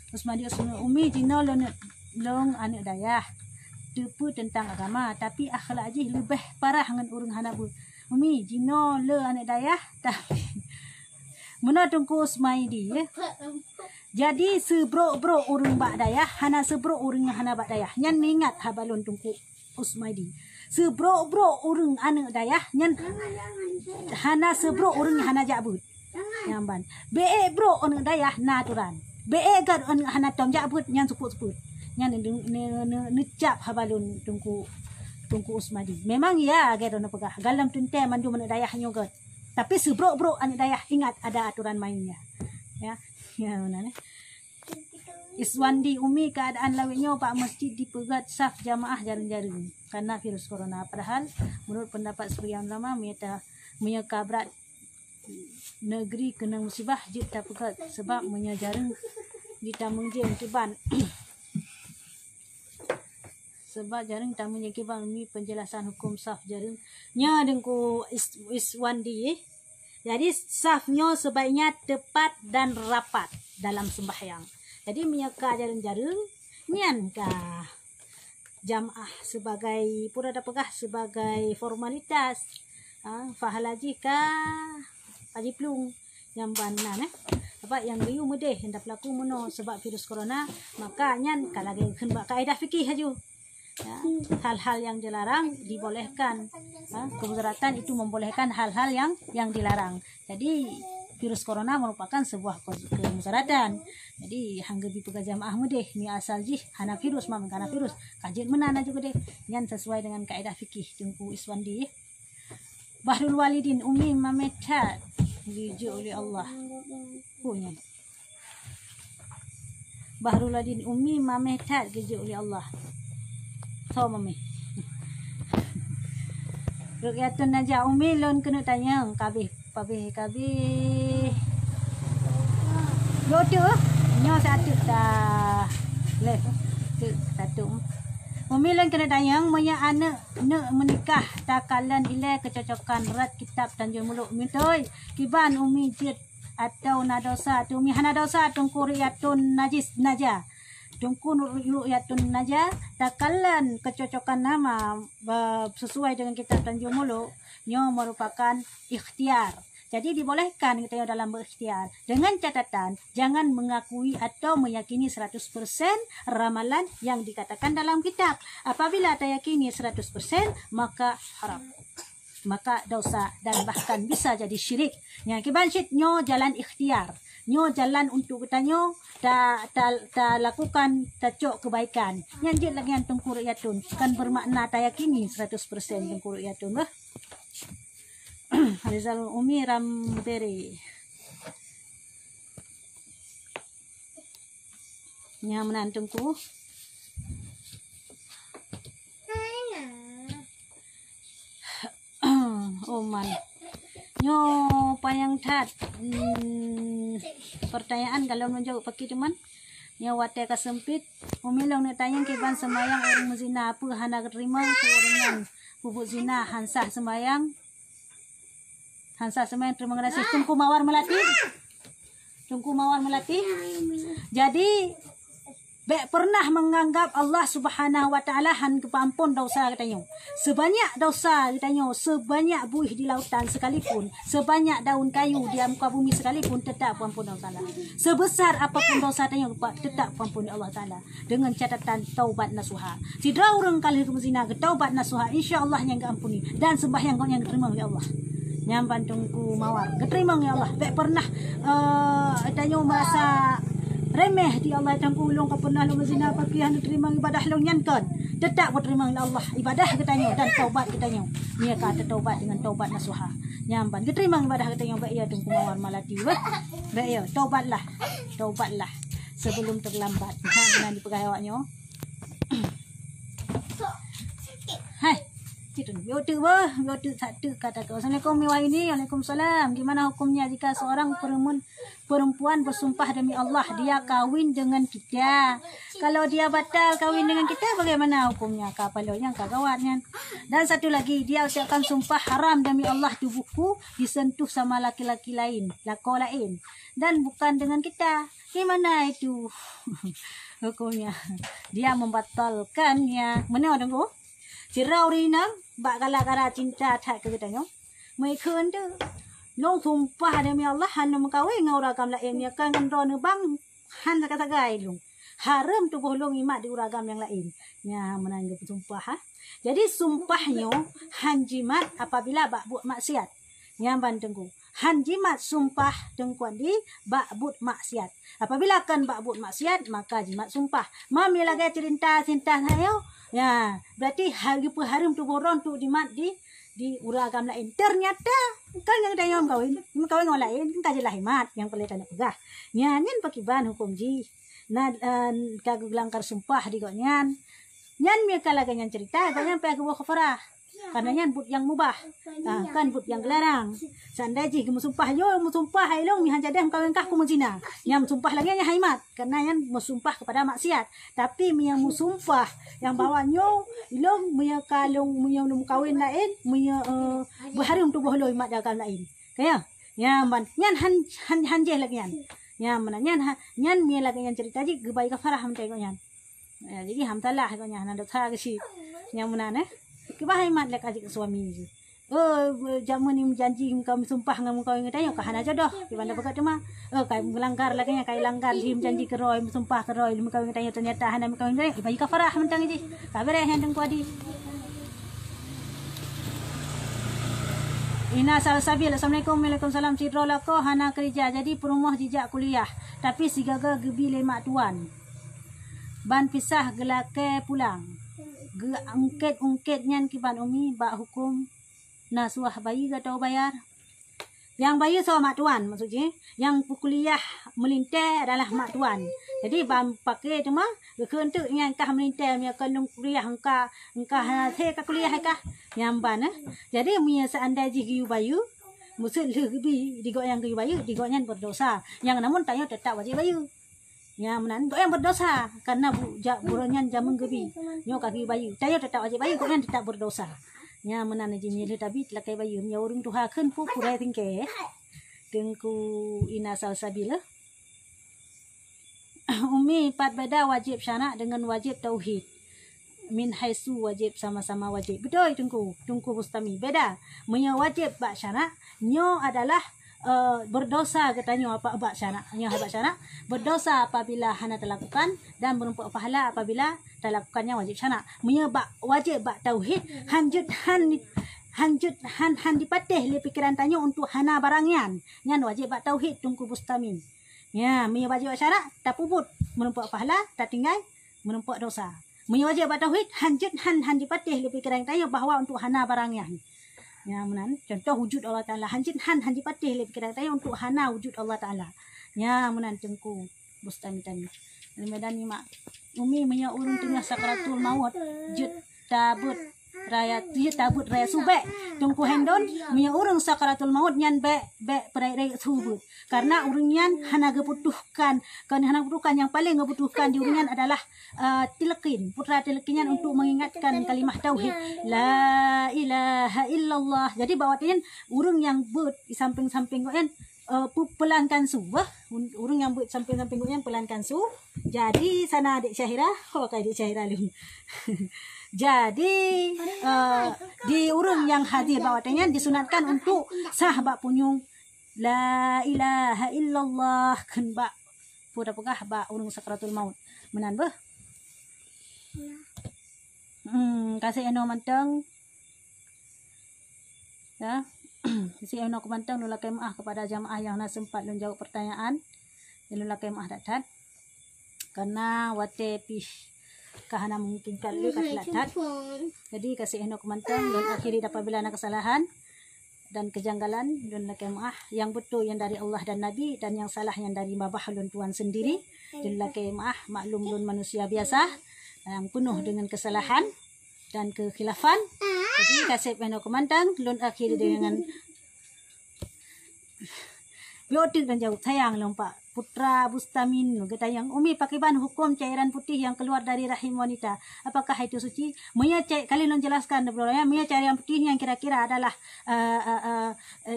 A: Terus mandi Umi dino long anak dayah tepu tentang agama tapi akhlak ji lebih parah dengan urang hanabu. Umi dino le anak dayah tapi mana Tengku Usmaidi ya. Jadi sebro urang bak dayah hana sebro urang hana bak dayah nyan ingat habalon Tengku Usmaidi sebro urang anak dayah nyan hana sebro urang hana jabut nyamban be bro anak dayah naturan be gad anak hana tom jabut nyan suput nyan necap habalun Tengku Usmadi. Memang ya gado na pegah galam tente mandu anak dayah nyogot. Tapi sebro anak dayah ingat ada aturan mainnya. Ya mana Iswandi Umi keadaan lawinyo Pak Masjid dipegat saf jamaah jaring-jaring karena virus corona. Padahal menurut pendapat sebagian ulama menyekabrat negeri kena musibah jid tak pegat sebab menyajaring ditamung je kiban sebab jaring tamunya kiban Umi penjelasan hukum saf jaring nya dengku Iswandi. Jadi safnya sebaiknya tepat dan rapat dalam sembahyang. Jadi menyeka jaring-jaring nyan kah jamaah sebagai pura dapegah sebagai formalitas fahalaji kah paji plung yang banan sebab yang riu medeh hendak pelaku mono sebab virus corona maka nyan kalagi kena kaedah fikih haju ya, hal-hal yang dilarang dibolehkan kemudaratan itu membolehkan hal-hal yang dilarang. Jadi virus corona merupakan sebuah kemudaratan. Jadi hangga di pegah jamaah medeh ni asal jih hana virus mam kana virus kajian menana juga deh yang sesuai dengan kaedah fikih Tengku Iswandi. Bahrul Walidin Umi Mametat diuji oleh Allah punya. Bahrul Walidin Umi Mametat diuji oleh Allah. So mami. Rukyatun Najah Umi lon kena tanya kabeh yo tu nyo satu dah leh tu satu Umi lon kena tanya monya anak nak menikah takalan ile kecocokan rat kitab Tanjung Muluk mintoi kiban Umi jid atau nadosa tu Umi hana dosa Tengku Rukyatun Najah Tengku Rukyatun Najah takalan kecocokan nama sesuai dengan kitab Tanjung Muluk nyo merupakan ikhtiar. Jadi dibolehkan kita dalam berikhtiar. Dengan catatan, jangan mengakui atau meyakini 100% ramalan yang dikatakan dalam kitab. Apabila tak yakini 100%, maka haram. Maka dosa dan bahkan bisa jadi syirik. Yang kibansyid nyo jalan ikhtiar. Nyo jalan untuk kita nyo ta lakukan tacok kebaikan. Yang lagi yang tengku ru'yatun kan bermakna ta yakini 100% tengku ru'yatun bah. Rizal Umi Ramberi. Nya menantungku. Oman. Nyo payang tat. Pertanyaan kalau menjawab pakai teman. Nya wate ka sempit. Umilong na tayang kiban semayang orang mezina apa hana terima keorangan bubuk zina hansah semayang. Hansah semayang terima kasih. Tungku mawar melati. Tungku mawar melati. Jadi pernah menganggap Allah Subhanahu wa taala han kepampun dosa katanya. Sebanyak dosa katanya, sebanyak buih di lautan sekalipun, sebanyak daun kayu di muka bumi sekalipun tetap ampun Allah taala. Sebesar apapun dosa katanya tetap ampun Allah taala dengan catatan taubat nasuha. Sidra orang kali zina taubat nasuha insyaallah yang ampuni dan sembahyang kau yang diterima oleh Allah. Nyamban tungku mawar diterima oleh Allah. Tak pernah katanya merasa remeh di Allah yang kulung kau pernah lu zina pakai hanu terima ibadah lu nyankan tetap berterima oleh Allah ibadah katanya dan taubat katanya dia kata taubat dengan taubat nasuha nyamban diterima ibadah katanya baik ya tunggu mawar malati baik ya taubatlah sebelum terlambat benar dipegang awaknya hai itu yo tu satu kata kau. Assalamualaikum ini. Waalaikumsalam. Gimana hukumnya jika seorang perempuan bersumpah demi Allah dia kawin dengan kita? Kalau dia batal kawin dengan kita bagaimana hukumnya? Kapalonya kagawatnya. Dan satu lagi dia ucapkan sumpah haram demi Allah tubuhku disentuh sama laki-laki lain, lako lain dan bukan dengan kita. Gimana itu hukumnya? Dia membatalkannya. Mana orang tu? Cirau rinam bak kala-kala cinta tak ke katanya. Mereka tu long sumpah demi Allah han mengkawin dengan uragam lain ya kan ron bang han kata-kata long. Haram tubuh long imat di uragam yang lain. Nya menanggap sumpah ha. Jadi sumpahnya han jimat apabila bak buat maksiat. Nya bantengku. Han jimat sumpah tengkuan di bak buat maksiat. Apabila kan bak buat maksiat maka jimat sumpah. Mami lagi cerita saya. Ya, berarti hari harum tubuh orang tu dimat di uragam lain. Ternyata kan yang tanya kawin orang lain kan kajilah hemat yang boleh tanya pegah. Nyan pakiban hukum ji. Kagak langgar sumpah di nyan. Nyan mereka lagi yang cerita, banyak pihak buah kafarah. Karena nyan but yang mubah. Kan but yang larang. Sandai ji musumpah yo musumpah hailong mi hanjadah kawin kah ku menzina. Yang musumpah lagi yang haimat karena yang musumpah kepada maksiat. Tapi yang musumpah yang bawa nyo ilong punya kalung punya kawin lain punya berharum tubuh lo imat dagang lain. Kaya yang ban nyan hanjeh lagi nyan. Yang mana nyan mi lagi yang cerita ji gebai kafarah ham tengok nyan. Jadi ham salah kau nyan ada tha ke si. Yang mana ne? Kebah imat lek adik suami je. Jamu ni janji kau sumpah dengan kau yang tanya kahana jodoh. Di mana bekat cuma kai melanggar lagi nya kai langgar him janji keroi sumpah keroi kau yang tanya ternyata hana kau yang tanya bagi kafarah mentang je. Kabar yang tengku adi. Ina sabil. Assalamualaikum. Waalaikumsalam. Cidro lako hana kerja jadi perumah jejak kuliah tapi si gagal gebi lemak tuan. Ban pisah gelake pulang. Ungkit nyan kiban umi bak hukum nasuah bayi atau bayar. Yang bayi so mak tuan maksudnya. Yang kuliah melintai adalah mak tuan. Jadi bam pakai tu mah keuntuk yang kah melintai mi kalung kuliah engkah he ka kuliah kah yang ban Jadi mi seandai ji bayu musul lebih digo yang bayu digo nyan berdosa. Yang namun tanya tetap wajib bayu. Ya menan yang berdosa karena buronyan jamun gebi nyo kaki bayu tayo tetap wajib bayu kau tetap berdosa nya menan jinya tapi telakai bayu nya urung tuha keun pu purai tingke tengku ina salsabila umi 4 beda wajib syarak dengan wajib tauhid min haisu wajib sama-sama wajib betul tengku Bustami beda punya wajib bak syarak nyo adalah berdosa katanya apa abak syana. Nya abak syana berdosa apabila hana terlakukan dan berumpa pahala apabila terlakukannya wajib syana. Munya bak wajib bak tauhid hanjut han dipatih li pikiran tanya untuk hana barangian. Nyan wajib bak tauhid tungku bustamin. Ya, munya wajib bak syana tak puput merumpa pahala tak tinggal merumpa dosa. Munya wajib bak tauhid hanjut han dipatih li pikiran tanya bahawa untuk hana barangian. Ya, menan contoh wujud Allah Taala hanjin patih le pikiran tanya untuk hana wujud Allah Taala. Ya, menan tengku bustami tani. Medan ni mak umi punya urung tengah sakaratul maut jut tabut raya subek tungku hendon punya urung sakaratul maut nyan be perai subut karena urunyan hana gebutuhkan yang paling gebutuhkan di urunyan adalah tilekin putra tilekinyan untuk mengingatkan kalimah tauhid la ilaha illallah. Jadi bawatin urung yang but di samping-samping koen pelankan su urung yang but samping-samping koen pelankan su. Jadi sana adik Syahira kayak adik Syahira lu. Jadi di urung yang hadir bawatannya disunatkan untuk sahabat punyung la ilaha illallah kan bak puda pegah bak urung sakratul maut menan beh. Kasih eno manteng ya. Kasih eno manteng nula kemaah kepada jamaah yang nak sempat menjawab pertanyaan nula kemaah datat karena wate pih kahana mungkin kali katlatat. Jadi kasih hendak mantang dan akhiri apabila ada kesalahan dan kejanggalan dan kemaah yang betul yang dari Allah dan Nabi dan yang salah yang dari babah lun tuan sendiri dan kemaah maklum lun manusia biasa yang penuh dengan kesalahan dan kekhilafan. Jadi kasih hendak mantang lun akhiri dengan biotik dan jauh sayang lompak putra bustamin kata yang umi pakai bahan hukum cairan putih yang keluar dari rahim wanita apakah itu suci? Munya kalian jelaskan ya munya cairan putih yang kira-kira adalah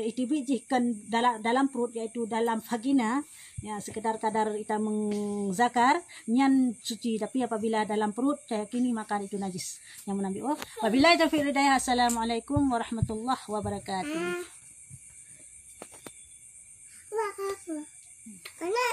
A: itu bijikan dalam perut yaitu dalam vagina ya sekedar kadar kita mengzakar nyan suci tapi apabila dalam perut saya kini maka itu najis yang menambil wabillahi taufiq hidayah. Assalamualaikum warahmatullahi wabarakatuh.
B: Karena